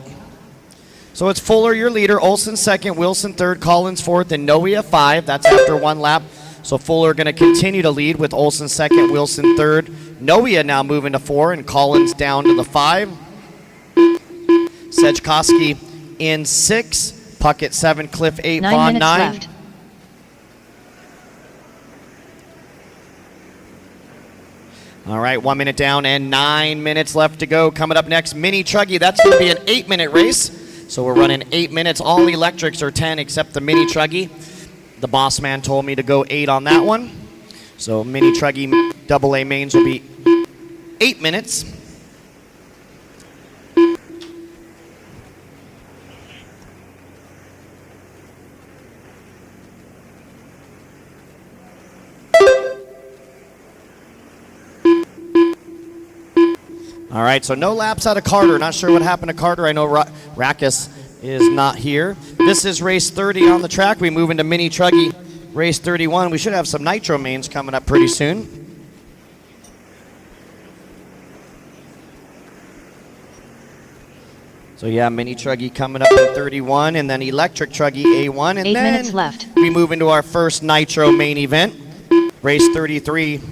So it's Fuller, your leader, Olson second, Wilson third, Collins fourth, and Noia 5. That's after one lap. So Fuller going to continue to lead with Olson second, Wilson third. Noia now moving to 4, and Collins down to the 5. Sejkowski in 6, Puckett 7, Cliff 8, 9 Vaughn minutes 9. left. All right, 1 minute down and 9 minutes left to go. Coming up next, Mini Truggy. That's going to be an 8-minute race. So we're running 8 minutes. All electrics are 10 except the Mini Truggy. The boss man told me to go 8 on that one. So Mini Truggy AA mains will be 8 minutes. All right, so no laps out of Carter. Not sure what happened to Carter. I know Rackus is not here. This is race 30 on the track. We move into Mini Truggy, race 31. We should have some nitro mains coming up pretty soon. So yeah, Mini Truggy coming up in 31, and then Electric Truggy A1. And 8 then minutes left. we move into our first nitro main event, race 33.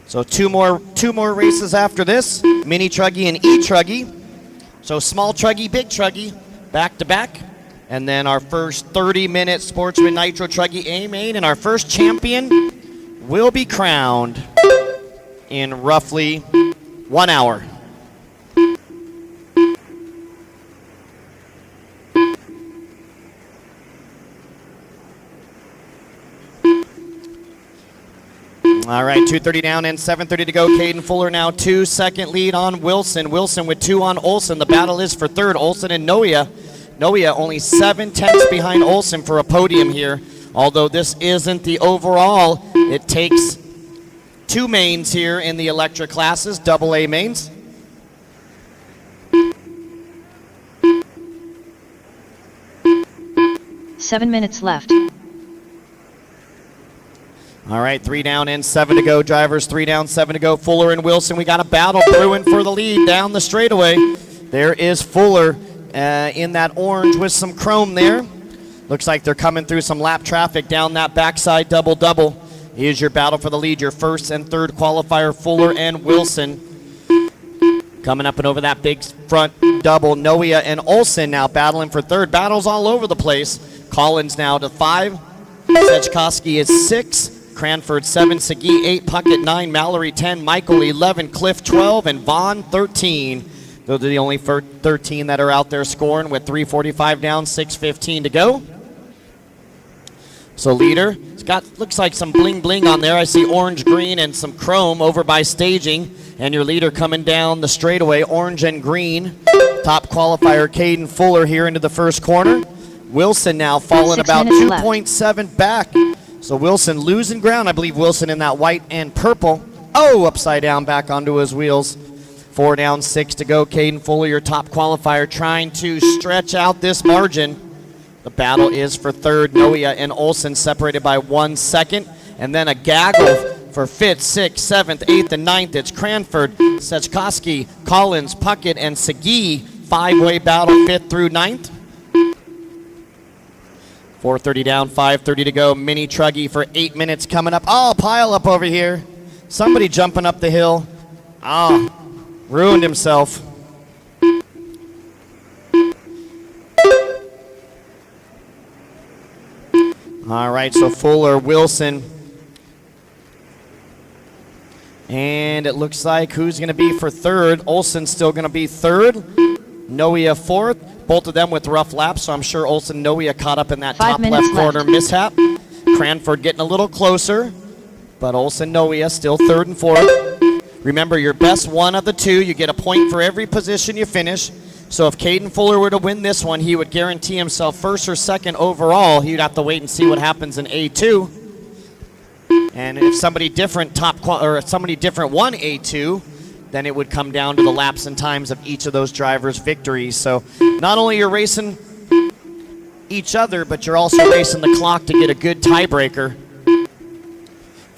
So two more races after this, Mini Truggy and E-Truggy. So small Truggy, big Truggy, back to back. And then our first 30-minute Sportsman Nitro Truggy A main, and our first champion will be crowned in roughly 1 hour. All right, 2:30 down and 7:30 to go. Caden Fuller now 2-second lead on Wilson. Wilson with 2 on Olson. The battle is for third. Olson and Noia. Noia only 7/10 behind Olson for a podium here. Although this isn't the overall, it takes 2 mains here in the electric classes, AA mains. Seven minutes left. All right, 3 down and 7 to go. Drivers 3 down, 7 to go. Fuller and Wilson. We got a battle brewing for the lead down the straightaway. There is Fuller in that orange with some chrome there. Looks like they're coming through some lap traffic down that backside double-double. Here's your battle for the lead. Your first and third qualifier, Fuller and Wilson. Coming up and over that big front double, Noia and Olson now battling for third. Battles all over the place. Collins now to 5. Sechkowski is 6. Cranford 7. Segui 8. Puckett 9. Mallory 10. Michael 11. Cliff 12. And Vaughn 13. Those are the only 13 that are out there scoring with 3:45 down, 6:15 to go. So leader, it's got, looks like some bling bling on there. I see orange, green, and some chrome over by staging. And your leader coming down the straightaway, orange and green. Top qualifier, Caden Fuller here into the first corner. Wilson now falling about 2.7 back. So Wilson losing ground. I believe Wilson in that white and purple. Oh, upside down back onto his wheels. 4 down, 6 to go. Caden Fuller, your top qualifier, trying to stretch out this margin. The battle is for third. Noia and Olson separated by 1 second. And then a gaggle for 5th, 6th, 7th, 8th, and 9th. It's Cranford, Sechkowski, Collins, Puckett, and Segui. 5-way battle, 5th through 9th. 4:30 down, 5:30 to go. Mini Truggy for 8 minutes coming up. Oh, pile up over here. Somebody jumping up the hill. Oh, ruined himself. All right, so Fuller, Wilson. And it looks like who's going to be for third? Olson's still going to be third. Noia fourth. Both of them with rough laps, so I'm sure Olson Noia caught up in that top left corner mishap. Cranford getting a little closer, but Olson Noia still third and fourth. Remember, your best one of the two, you get a point for every position you finish. So if Caden Fuller were to win this one, he would guarantee himself first or second overall. He'd have to wait and see what happens in A2. And if somebody different won A2, then it would come down to the laps and times of each of those drivers' victories. So not only you're racing each other, but you're also racing the clock to get a good tiebreaker.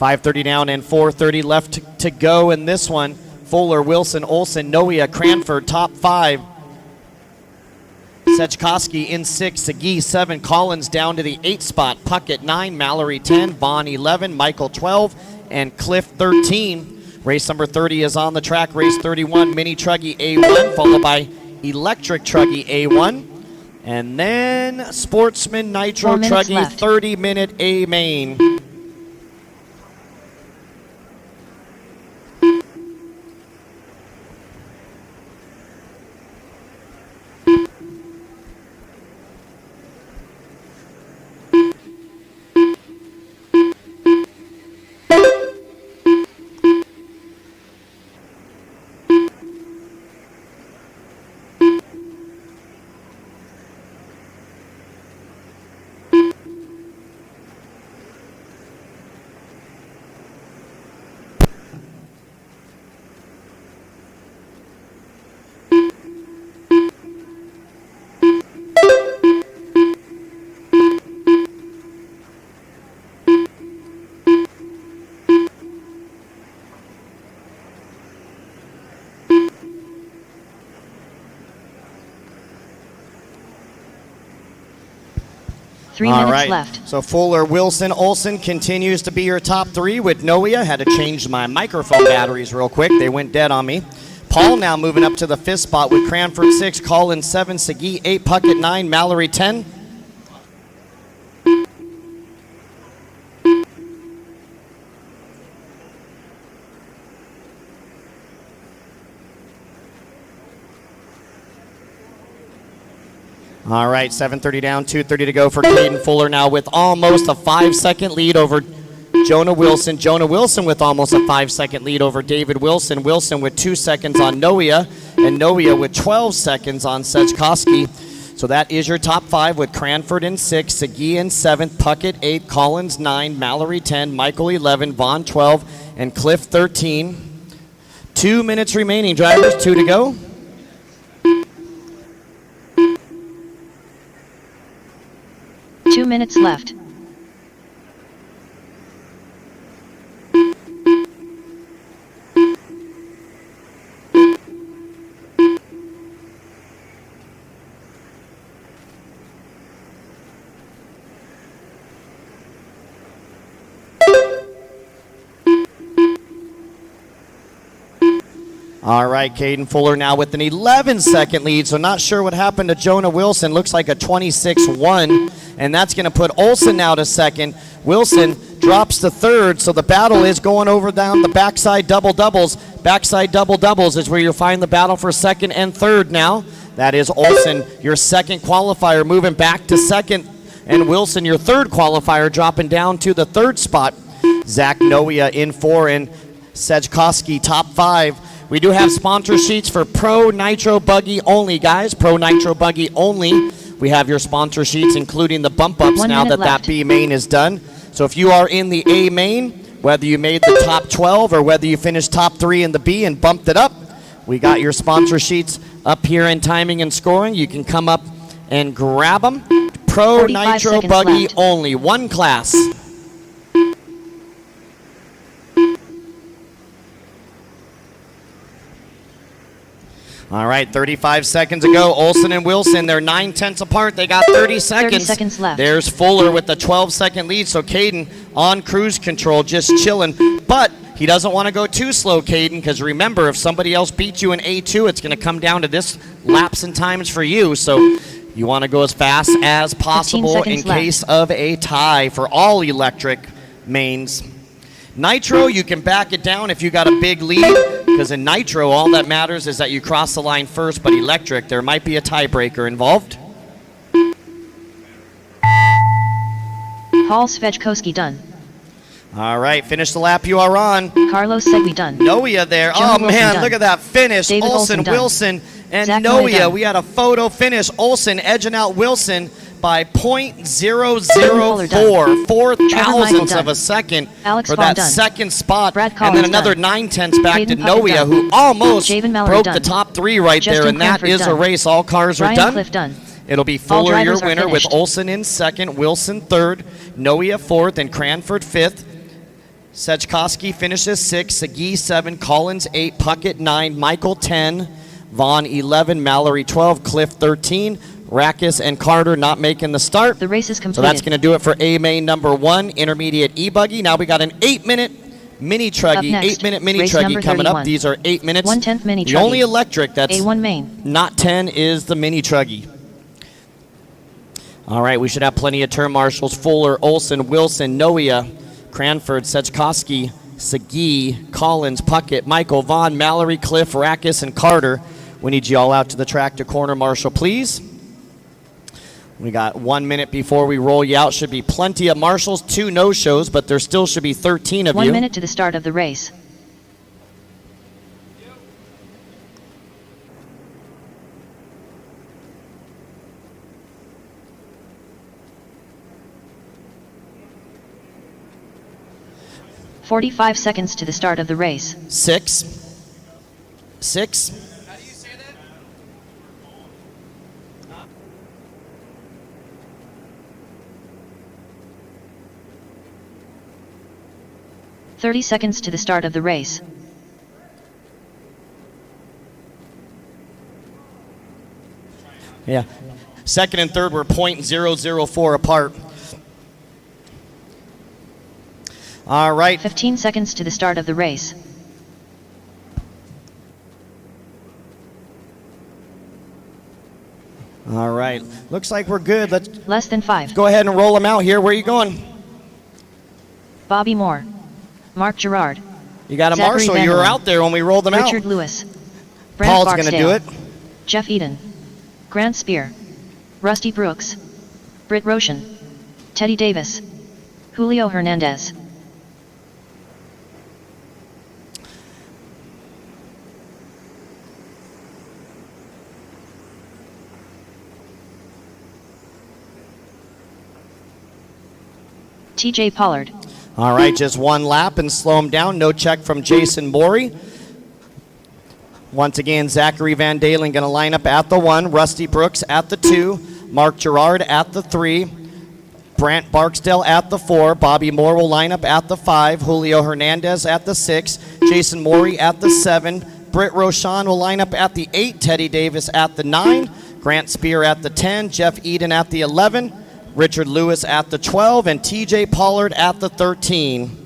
5:30 down and 4:30 left to go in this one. Fuller, Wilson, Olson, Noia, Cranford, top 5. Sechkowski in 6, Segui 7, Collins down to the 8th spot, Puckett 9, Mallory 10, Vaughn 11, Michael 12, and Cliff 13. Race number 30 is on the track. Race 31, Mini Truggy A1, followed by Electric Truggy A1. And then Sportsman Nitro Truggy 30-minute A main. Three minutes left. So Fuller, Wilson, Olson continues to be your top 3 with Noia. Had to change my microphone batteries real quick. They went dead on me. Paul now moving up to the 5th spot with Cranford 6, Collins 7, Segui 8, Puckett 9, Mallory 10. All right, 7:30 down, 2:30 to go for Caden Fuller now with almost a 5-second lead over Jonah Wilson. Jonah Wilson with almost a 5-second lead over David Wilson. Wilson with 2 seconds on Noia, and Noia with 12 seconds on Sejkowski. So that is your top 5 with Cranford in 6, Segui in 7th, Puckett 8, Collins 9, Mallory 10, Michael 11, Vaughn 12, and Cliff 13. 2 minutes remaining, drivers, 2 to go. Two minutes left. All right, Caden Fuller now with an 11-second lead, so not sure what happened to Jonah Wilson. Looks like a 26-1, and that's going to put Olson now to second. Wilson drops to third, so the battle is going over down the backside double-doubles. Backside double-doubles is where you'll find the battle for second and third now. That is Olson, your second qualifier, moving back to second, and Wilson, your third qualifier, dropping down to the third spot. Zach Noia in 4, and Sejkowski top 5. We do have sponsor sheets for Pro Nitro Buggy only, guys. Pro Nitro Buggy only. We have your sponsor sheets, including the bump ups now that that B main is done. So if you are in the A main, whether you made the top 12 or whether you finished top 3 in the B and bumped it up, we got your sponsor sheets up here in timing and scoring. You can come up and grab them. Pro Nitro Buggy left. Only. One class. All right, 35 seconds ago. Olson and Wilson, they're 9/10 apart. They got 30 seconds. 30 seconds left. There's Fuller with the 12-second lead. So Caden on cruise control, just chilling. But he doesn't want to go too slow, Caden, because remember, if somebody else beats you in A2, it's going to come down to this laps and times for you. So you want to go as fast as possible in case of a tie for all electric mains. Nitro, you can back it down if you got a big lead, because in Nitro, all that matters is that you cross the line first, but electric, there might be a tiebreaker involved. Paul Sejkowski done. All right, finish the lap you are on. Carlos Segui done. Noia there. Jonah Oh, Wilson man, done. look at that finish. David Olson, done. Wilson, and Zach Noia. We had a photo finish. Olson edging out Wilson by 0.004, 4 thousandths of a second Alex for Vaughn that done. second spot. Brad And Collins then another done. 9/10 back to Caden Puckett Noia, done. who almost Javen Mallory broke done. the top 3 right Justin there, and that Cranford is a done. race. All cars are Ryan done. Cliff done. It'll be All Fuller, your drivers are winner, with finished. Olson in second, Wilson third, Noia fourth, and Cranford fifth. Sejkowski finishes 6, Segui 7, Collins 8, Puckett 9, Michael 10, Vaughn 11, Mallory 12, Cliff 13, Rackus and Carter not making the start. The race is completed. So that's going to do it for A main number 1, intermediate E-buggy. Now we got an 8-minute mini Truggy, 8-minute mini race Truggy coming 31. up. These are 8 minutes. 1/10 mini The Truggy. only electric that's A1 main. not 10 is the mini Truggy. All right, we should have plenty of turn marshals. Fuller, Olson, Wilson, Noia, Cranford, Sejkowski, Segui, Collins, Puckett, Michael, Vaughn, Mallory, Cliff, Rackus, and Carter. We need you all out to the track to corner marshal, please. We got 1 minute before we roll you out. Should be plenty of marshals, 2 no-shows, but there still should be 13 of you. 1 minute to the start of the race. "45 seconds to the start of the race. 6. How do you say that? 30 seconds to the start of the race. Yeah. Second and third were .004 apart. All right. 15 seconds to the start of the race. All right. Looks like we're good. Let's Less than 5. go ahead and roll them out here. Where are you going? Bobby Moore. Mark Gerard. You got a Zachary marshal. You were Vanderlyn. out there when we rolled them Richard out. Lewis. Brent Paul's going to Barksdale. do it. Jeff Eden. Grant Spear. Rusty Brooks. Britt Roshan. Teddy Davis. Julio Hernandez. TJ Pollard. All right, just one lap and slow him down. No check from Jason Morey. Once again, Zachary Van Dalen going to line up at the 1. Rusty Brooks at the 2. Mark Gerard at the 3. Brant Barksdale at the 4. Bobby Moore will line up at the 5. Julio Hernandez at the 6. Jason Morey at the 7. Britt Rochon will line up at the 8. Teddy Davis at the 9. Grant Spear at the 10. Jeff Eden at the 11. Richard Lewis at the 12. And TJ Pollard at the 13.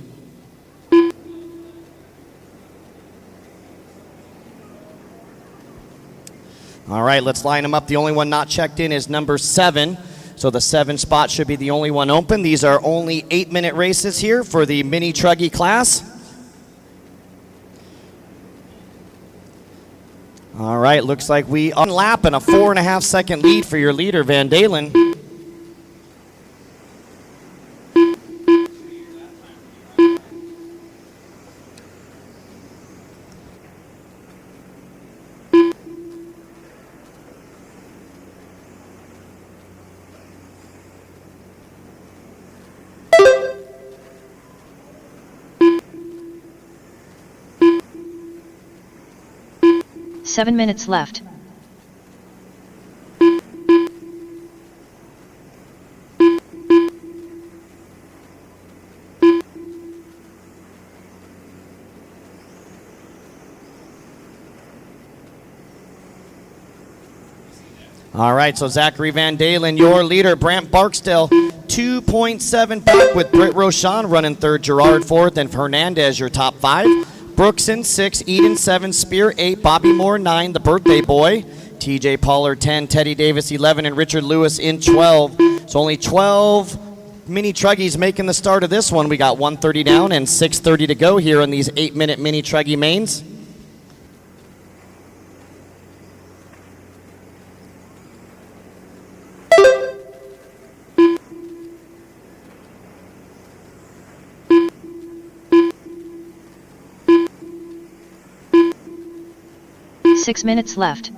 All right, let's line them up. The only one not checked in is number 7. So the 7 spot should be the only one open. These are only 8-minute races here for the mini Truggy class. All right, looks like we on lap and a 4.5 second lead for your leader, Van Dalen. Seven minutes left. All right, so Zachary Van Dalen, your leader. Brant Barksdale, 2.7 back with Britt Rochon running 3rd, Gerard 4th, and Hernandez your top 5. Brooks in 6, Eden 7, Spear 8, Bobby Moore 9, the birthday boy. TJ Pollard 10, Teddy Davis 11, and Richard Lewis in 12. So only 12 mini Truggies making the start of this one. We got 1:30 down and 6:30 to go here in these 8-minute mini Truggy mains. Six minutes left.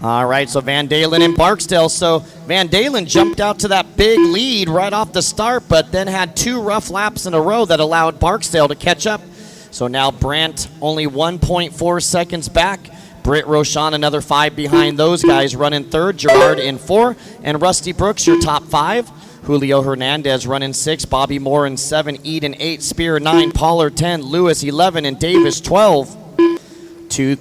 All right, so Van Dalen and Barksdale. So Van Dalen jumped out to that big lead right off the start, but then had 2 rough laps in a row that allowed Barksdale to catch up. So now Brant only 1.4 seconds back. Britt Rochon another 5 behind those guys running 3rd. Gerard in 4. And Rusty Brooks, your top 5. Julio Hernandez running 6. Bobby Moore in 7. Eden 8. Spear 9. Pollard 10. Lewis 11. And Davis 12. To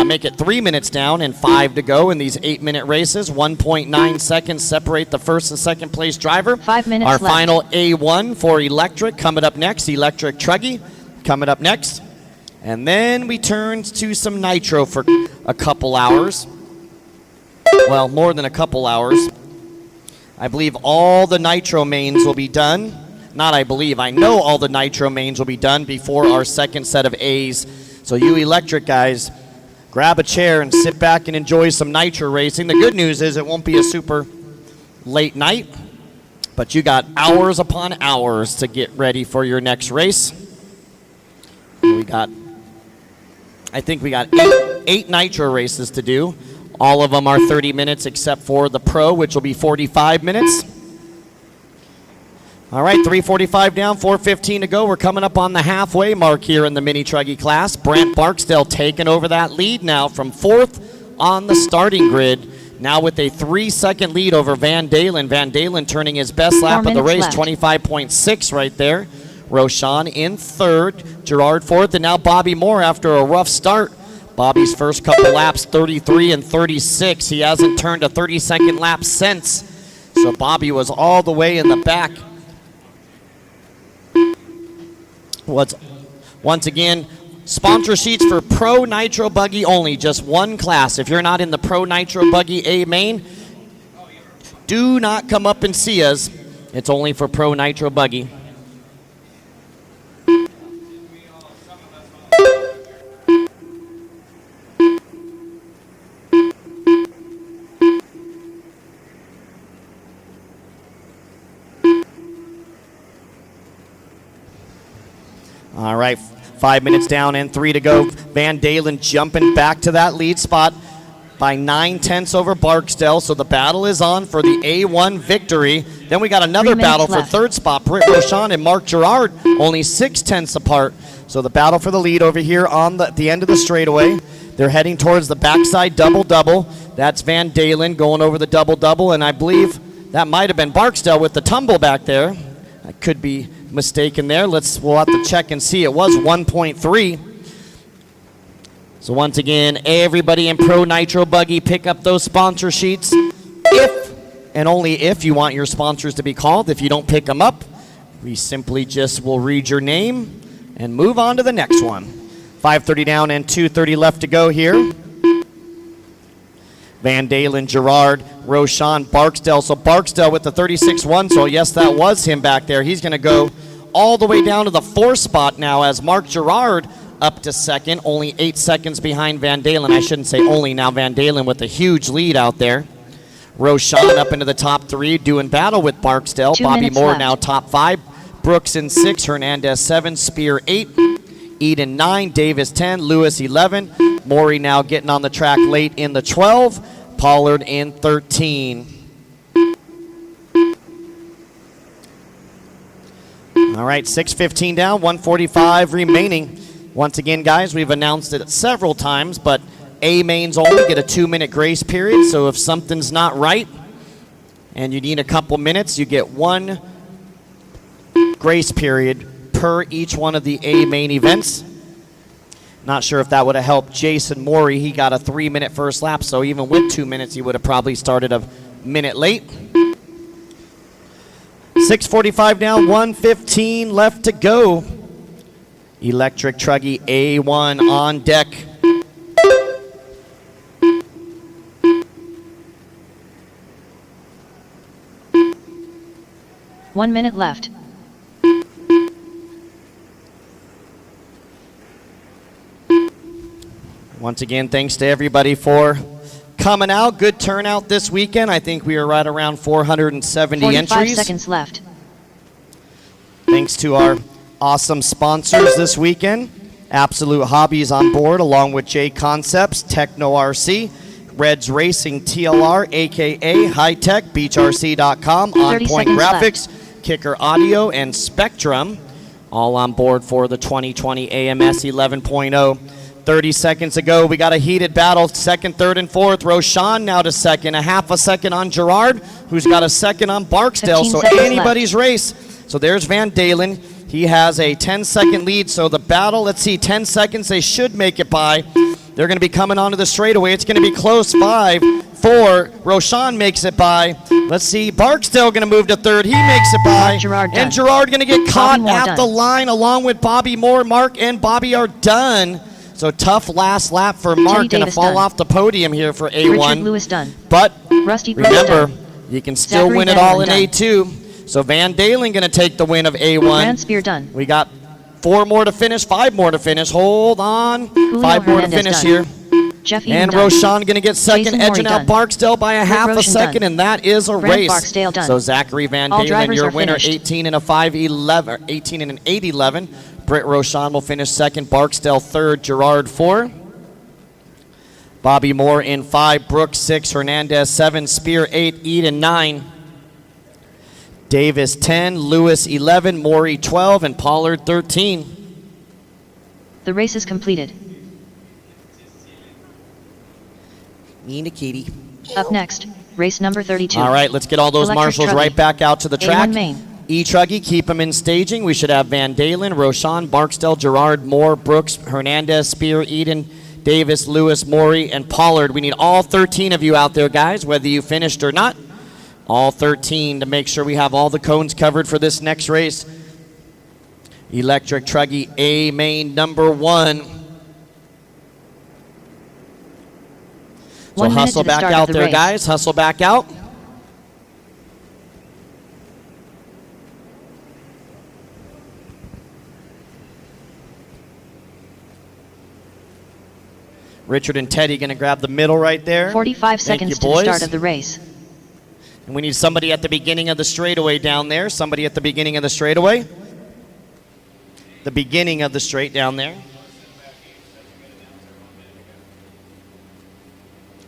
make it 3 minutes down and 5 to go in these 8-minute races. 1.9 seconds separate the first and second place driver. 5 minutes Our left. final A1 for Electric coming up next. Electric Truggy coming up next. And then we turn to some Nitro for a couple hours. Well, more than a couple hours. I believe all the Nitro mains will be done. Not I believe, I know all the Nitro mains will be done before our second set of A's. So you Electric guys, grab a chair and sit back and enjoy some Nitro racing. The good news is it won't be a super late night, but you got hours upon hours to get ready for your next race. I think we got eight Nitro races to do. All of them are 30 minutes except for the Pro, which will be 45 minutes. All right, 3:45 down, 4:15 to go. We're coming up on the halfway mark here in the mini Truggy class. Brant Barksdale taking over that lead now from 4th on the starting grid. Now with a 3-second lead over Van Dalen. Van Dalen turning his best lap of the race, 25.6 right there. Rochon in 3rd, Gerard 4th, and now Bobby Moore after a rough start. Bobby's first couple laps, 33 and 36. He hasn't turned a 30-second lap since. So Bobby was all the way in the back. Once again, sponsor sheets for Pro Nitro Buggy only, just one class. If you're not in the Pro Nitro Buggy A main, do not come up and see us. It's only for Pro Nitro Buggy. All right, 5 minutes down and 3 to go. Van Dalen jumping back to that lead spot by 9/10 over Barksdale. So the battle is on for the A1 victory. Then we got another battle for third spot. Britt Rochon and Mark Gerard only 6/10 apart. So the battle for the lead over here on the end of the straightaway. They're heading towards the backside double-double. That's Van Dalen going over the double-double, and I believe that might have been Barksdale with the tumble back there. I could be mistaken there. We'll have to check and see. It was 1.3. So once again, everybody in Pro Nitro Buggy, pick up those sponsor sheets. If and only if you want your sponsors to be called. If you don't pick them up, we simply just will read your name and move on to the next one. 5:30 down and 2:30 left to go here. Van Dalen, Gerard, Rochon, Barksdale. So Barksdale with the 36-1. So yes, that was him back there. He's going to go all the way down to the 4th spot now as Mark Gerard up to second, only 8 seconds behind Van Dalen. I shouldn't say only now. Van Dalen with a huge lead out there. Rochon up into the top 3, doing battle with Barksdale. Bobby Moore now top 5. Brooks in 6, Hernandez 7, Spear 8, Eden 9, Davis 10, Lewis 11. Maury now getting on the track late in the 12. Pollard in 13. All right, 6:15 down, 1:45 remaining. Once again, guys, we've announced it several times, but A mains only get a 2-minute grace period. So if something's not right and you need a couple minutes, you get 1 grace period per each one of the A main events. Not sure if that would have helped Jason Maury. He got a 3-minute first lap, so even with 2 minutes, he would have probably started a minute late. 6:45 down, 1:15 left to go. Electric Truggy A1 on deck. One minute left. Once again, thanks to everybody for coming out. Good turnout this weekend. I think we are right around 470 entries. 45 seconds left. Thanks to our awesome sponsors this weekend. Absolute Hobbies on board, along with J Concepts, Techno RC, Reds Racing TLR, a.k.a. High Tech, BeachRC.com, On Point Graphics, left. Kicker Audio, and Spectrum, all on board for the 2020 AMS 11.0. 30 seconds ago, we got a heated battle, second, third, and fourth. Rochon now to second, a half a second on Gerard, who's got a second on Barksdale, so anybody's race. So there's Van Dalen. He has a 10-second lead, so the battle, let's see, 10 seconds, they should make it by. They're going to be coming onto the straightaway. It's going to be close, 5, 4. Rochon makes it by. Let's see, Barksdale going to move to third. He makes it by. And Gerard going to get caught at the line along with Bobby Moore. Mark and Bobby are done. So tough last lap for Mark, going to fall off the podium here for A1. Richard Lewis done. But Rusty remember, you can still win it all in A2. So Van Dalen going to take the win of A1. Grand Spear done. We got 4 more to finish, 5 more to finish. Hold on. Julio 5 more to finish here. Jeff and Rochon going to get second, edging out Barksdale by a half a second, and that is a race. So Zachary Van Dalen, your winner, 18 and a 5:11, 18 and an 8:11. Britt Rochon will finish second, Barksdale third, Gerard 4. Bobby Moore in 5, Brooks 6, Hernandez 7, Spear 8, Eden 9. Davis 10, Lewis 11, Maury 12, and Pollard 13. The race is completed. Nina Kitty. Up next, race number 32. All right, let's get all those marshals right back out to the track. A1 main. Truggy, keep them in staging. We should have Van Dalen, Rochon, Barksdale, Gerard, Moore, Brooks, Hernandez, Spear, Eden, Davis, Lewis, Maury, and Pollard. We need all 13 of you out there, guys, whether you finished or not. All 13 to make sure we have all the cones covered for this next race. Electric Truggy A main number 1. So hustle back out there, guys. Hustle back out. Richard and Teddy going to grab the middle right there. 45 seconds to the start of the race. And we need somebody at the beginning of the straightaway down there. Somebody at the beginning of the straightaway. the beginning of the straight down there.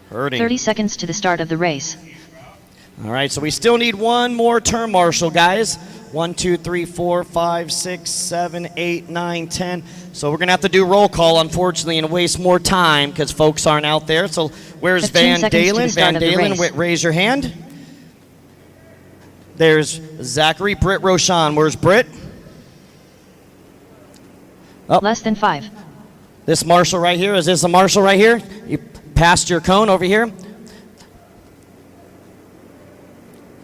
Hurting. 30 seconds to the start of the race. All right, so we still need one more turn marshal, guys. 1, 2, 3, 4, 5, 6, 7, 8, 9, 10. So we're going to have to do roll call, unfortunately, and waste more time because folks aren't out there. So where's Van Dalen? Van Dalen, raise your hand. There's Zachary. Britt Roshan. Where's Britt? Oh. Less than 5. This marshal right here. Is this a marshal right here? You passed your cone over here.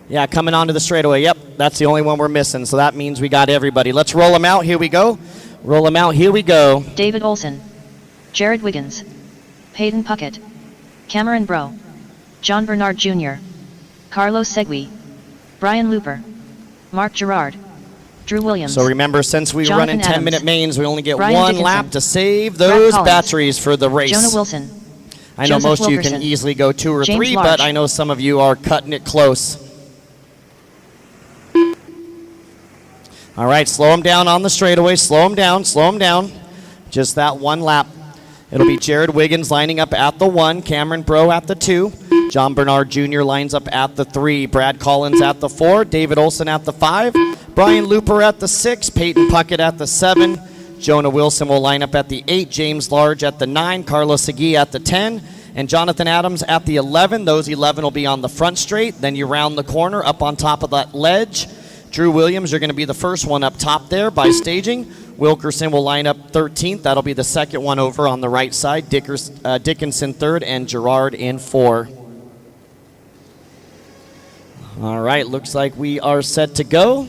Yeah, coming onto the straightaway. Yep, that's the only one we're missing. So that means we got everybody. Let's roll them out. Here we go. Roll them out. Here we go. David Olson, Jared Wiggins, Hayden Puckett, Cameron Bro, John Bernard Jr., Carlos Segui, Brian Looper, Mark Gerard, Drew Williams. So remember, since we run in 10-minute mains, we only get Brian one Dickinson, lap to save those batteries for the race. Jonah Wilson. I know Joseph most Wilkerson, of you can easily go 2 or James 3, Large. but I know some of you are cutting it close. All right, slow them down on the straightaway. Slow them down, slow them down. Just that one lap. It'll be Jared Wiggins lining up at the 1, Cameron Bro at the 2, John Bernard Jr. lines up at the 3, Brad Collins at the 4, David Olson at the 5, Brian Looper at the 6, Peyton Puckett at the 7, Jonah Wilson will line up at the 8, James Large at the 9, Carlos Segui at the 10, and Jonathan Adams at the 11. Those 11 will be on the front straight. Then you round the corner up on top of that ledge. Drew Williams, you're going to be the first one up top there by staging. Wilkerson will line up 13th. That'll be the second one over on the right side. Dickinson 3rd and Gerard in 4. All right, looks like we are set to go.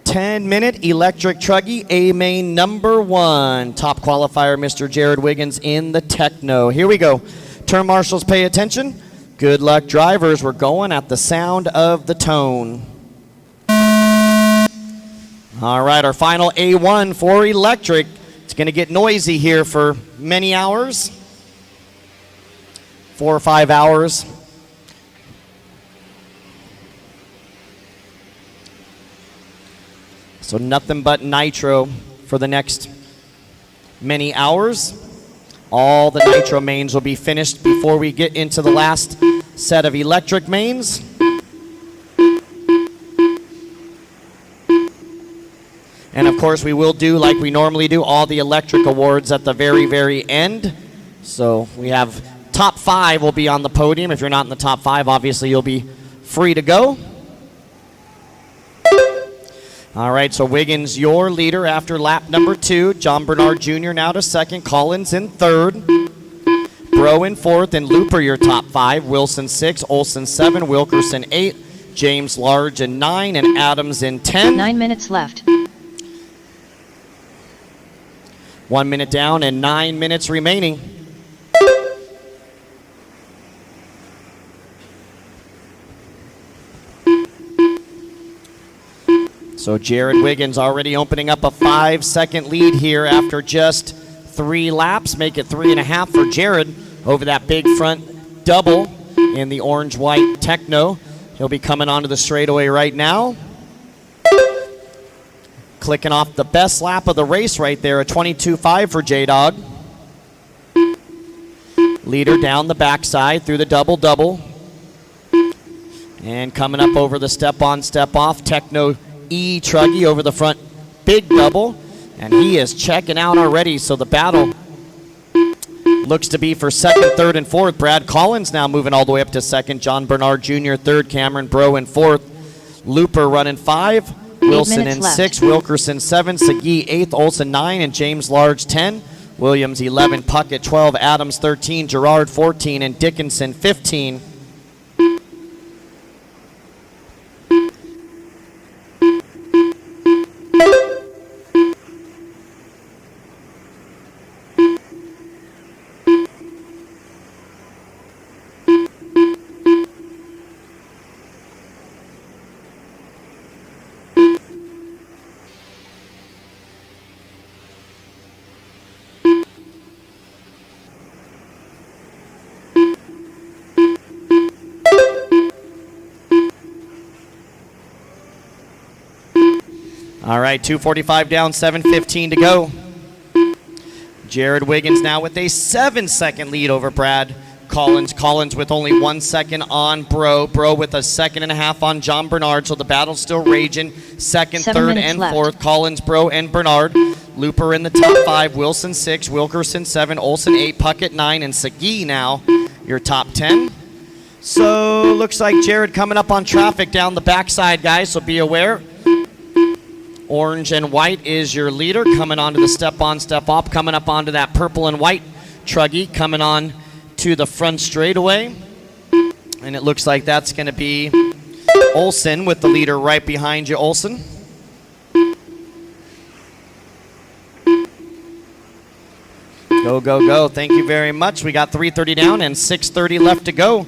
10-minute electric Truggy, A main number 1. Top qualifier, Mr. Jared Wiggins in the Techno. Here we go. Turn marshals, pay attention. Good luck, drivers. We're going at the sound of the tone. All right, our final A1 for electric. It's going to get noisy here for many hours. 4 or 5 hours. So nothing but nitro for the next many hours. All the nitro mains will be finished before we get into the last set of electric mains. And of course, we will do, like we normally do, all the electric awards at the very, very end. So we have top 5 will be on the podium. If you're not in the top 5, obviously you'll be free to go. All right, so Wiggins, your leader after lap number 2. John Bernard Jr. now to 2nd. Collins in 3rd. Bro in 4th. And Looper, your top 5. Wilson 6. Olson 7. Wilkerson 8. James Large in 9. And Adams in 10. 9 minutes left. 1 minute down and 9 minutes remaining. So Jared Wiggins already opening up a 5-second lead here after just 3 laps. Make it 3.5 for Jared over that big front double in the orange-white Techno. He'll be coming onto the straightaway right now. Clicking off the best lap of the race right there, a 22.5 for J-Dog. Leader down the backside through the double-double. And coming up over the step-on, step-off, Techno E Truggy over the front big double. And he is checking out already, so the battle looks to be for 2nd, 3rd, and 4th. Brad Collins now moving all the way up to 2nd. John Bernard Jr. 3rd. Cameron Bro in 4th. Looper running 5. Wilson in 6, Wilkerson 7, Segui 8th, Olson 9, and James Large 10. Williams 11, Puckett 12, Adams 13, Gerard 14, and Dickinson 15. All right, 2:45 down, 7:15 to go. Jared Wiggins now with a 7-second lead over Brad Collins. Collins with only 1 second on Bro. Bro with a 1.5 seconds on John Bernard, so the battle's still raging. Second, third, and fourth. Collins, Bro, and Bernard. Looper in the top 5. Wilson 6, Wilkerson 7, Olsen 8, Puckett 9, and Segui now your top 10. So looks like Jared coming up on traffic down the backside, guys, so be aware. Orange and white is your leader coming onto the step-on, step-off, coming up onto that purple and white. Truggy coming on to the front straightaway. And it looks like that's going to be Olsen with the leader right behind you, Olsen. Go, go, go. Thank you very much. We got 3:30 down and 6:30 left to go.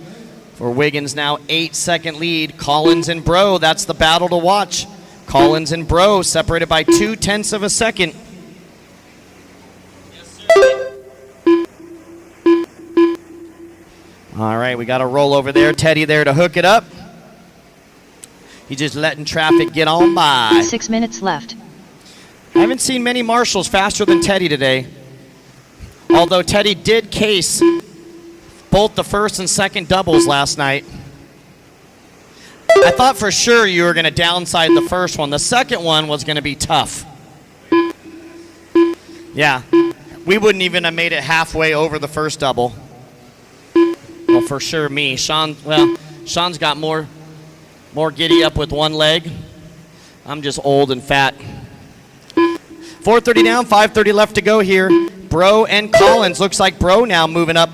For Wiggins now 8-second lead. Collins and Bro, that's the battle to watch. Collins and Bro separated by 0.2 of a second. All right, we got a roll over there. Teddy there to hook it up. He's just letting traffic get on by. 6 minutes left. I haven't seen many marshals faster than Teddy today. Although Teddy did case both the first and second doubles last night. I thought for sure you were going to downside the first one. The second one was going to be tough. Yeah, we wouldn't even have made it halfway over the first double. Well, for sure me. Sean's got more giddy up with one leg. I'm just old and fat. 4:30 down, 5:30 left to go here. Bro and Collins. Looks like Bro now moving up.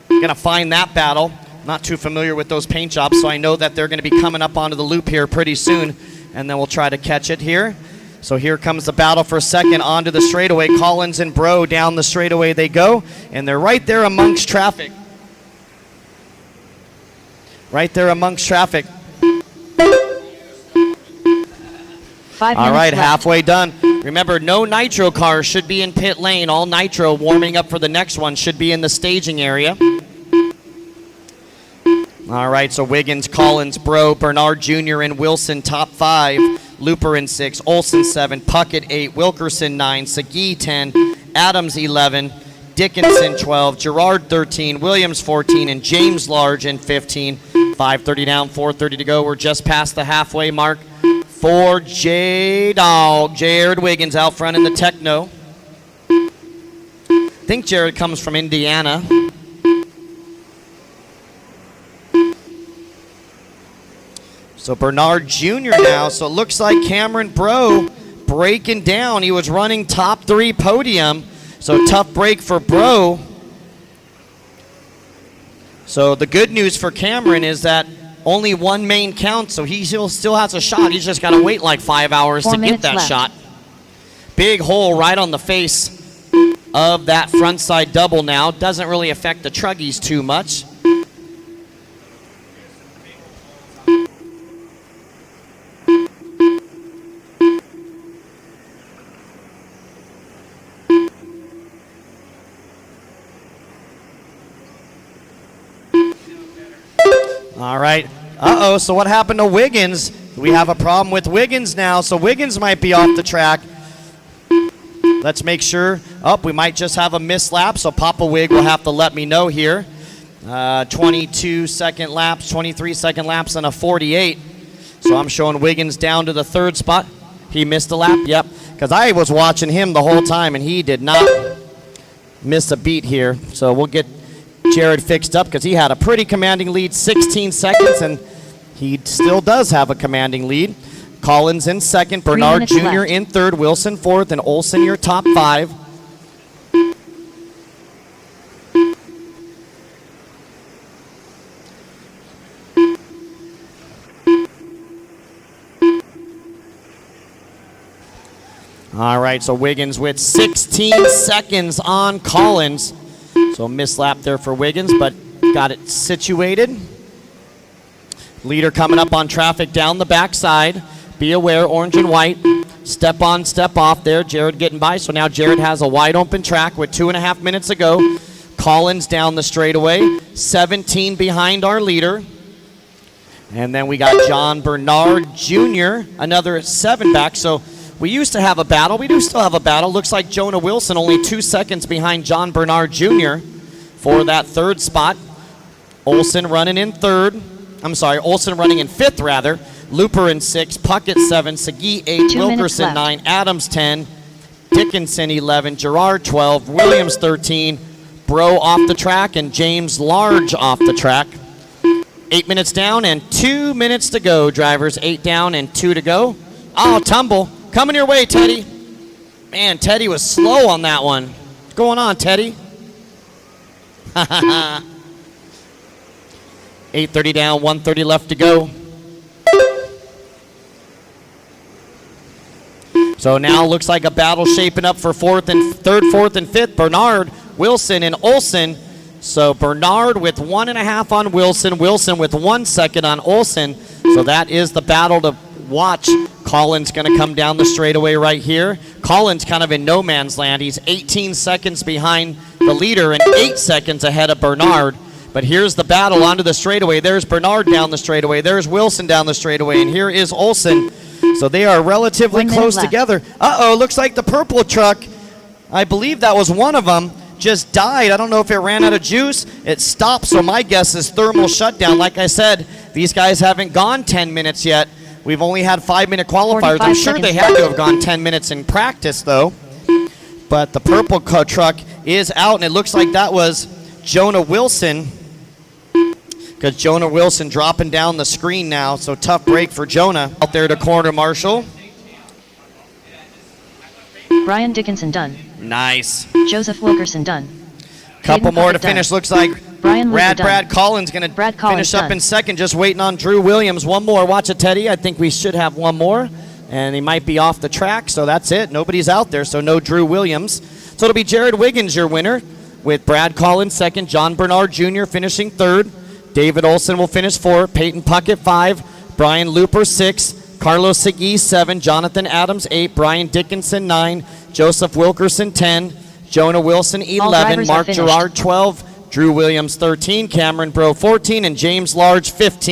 Gonna find that battle. Not too familiar with those paint jobs, so I know that they're going to be coming up onto the loop here pretty soon, and then we'll try to catch it here. So here comes the battle for second onto the straightaway. Collins and Bro down the straightaway they go, and they're right there amongst traffic. Right there amongst traffic. 5 minutes All right, left. halfway done. Remember, no nitro cars should be in pit lane. All nitro warming up for the next one should be in the staging area. All right, so Wiggins, Collins, Bro, Bernard Jr., and Wilson, top 5. Looper in 6, Olsen 7, Puckett 8, Wilkerson 9, Segui 10, Adams 11, Dickinson 12, Gerard 13, Williams 14, and James Large in 15. 5:30 down, 4:30 to go. We're just past the halfway mark for J-Dog. Jared Wiggins out front in the Techno. I think Jared comes from Indiana. So Bernard Jr. now. So it looks like Cameron Bro breaking down. He was running top 3 podium. So tough break for Bro. So the good news for Cameron is that only one main counts, so he still has a shot. He's just got to wait like 5 hours to get that shot. Big hole right on the face of that front side double now. Doesn't really affect the Truggies too much. All right. Uh-oh, so what happened to Wiggins? We have a problem with Wiggins now, so Wiggins might be off the track. Let's make sure. Oh, we might just have a missed lap, so Papa Wig will have to let me know here. 22-second laps, 23-second laps, and a 48. So I'm showing Wiggins down to the 3rd spot. He missed a lap, yep. Because I was watching him the whole time, and he did not miss a beat here. So we'll get Jared fixed up because he had a pretty commanding lead, 16 seconds, and he still does have a commanding lead. Collins in 2nd, Bernard Jr. in 3rd, Wilson 4th, and Olsen your top 5. All right, so Wiggins with 16 seconds on Collins. So missed lap there for Wiggins, but got it situated. Leader coming up on traffic down the backside. Be aware, orange and white. Step on, step off there. Jared getting by. So now Jared has a wide open track with 2.5 minutes to go. Collins down the straightaway. 17 behind our leader. And then we got John Bernard Jr., another 7 back. So We used to have a battle. We do still have a battle. Looks like Jonah Wilson only 2 seconds behind John Bernard Jr. for that third spot. Olson running in third. I'm sorry, Olson running in fifth, rather. Looper in 6, Puckett 7, Segui 8, Wilkerson 9, Adams 10, Dickinson 11, Gerard 12, Williams 13, Bro off the track, and James Large off the track. 8 minutes down and 2 minutes to go, drivers. 8 down and 2 to go. Oh, tumble. Coming your way, Teddy. Man, Teddy was slow on that one. What's going on, Teddy? 8:30 down, 1:30 left to go. So now looks like a battle shaping up for third, fourth, and fifth. Bernard, Wilson, and Olson. So Bernard with 1.5 on Wilson. Wilson with 1 second on Olson. So that is the battle to watch. Collins going to come down the straightaway right here. Collins kind of in no man's land. He's 18 seconds behind the leader and 8 seconds ahead of Bernard. But here's the battle onto the straightaway. There's Bernard down the straightaway. There's Wilson down the straightaway. And here is Olson. So they are relatively close together. Uh-oh, looks like the purple truck, I believe that was one of them, just died. I don't know if it ran out of juice. It stopped, so my guess is thermal shutdown. Like I said, these guys haven't gone 10 minutes yet. We've only had 5-minute qualifiers. I'm sure they had to have gone 10 minutes in practice, though. But the purple truck is out, and it looks like that was Jonah Wilson, because Jonah Wilson dropping down the screen now, so tough break for Jonah. Out there to corner Marshall. Brian Dickinson done. Nice. Joseph Wilkerson done. Couple more to finish. Done. Looks like Brad Collins going to finish up in second, just waiting on Drew Williams. One more. Watch it, Teddy. I think we should have one more. And he might be off the track, so that's it. Nobody's out there, so no Drew Williams. So it'll be Jared Wiggins, your winner, with Brad Collins second, John Bernard Jr. finishing third. David Olson will finish fourth, Peyton Puckett 5, Brian Looper 6, Carlos Segui 7, Jonathan Adams 8, Brian Dickinson 9, Joseph Wilkerson 10, Jonah Wilson 11, Mark Gerard 12, Drew Williams 13, Cameron Bro 14, and James Large 15.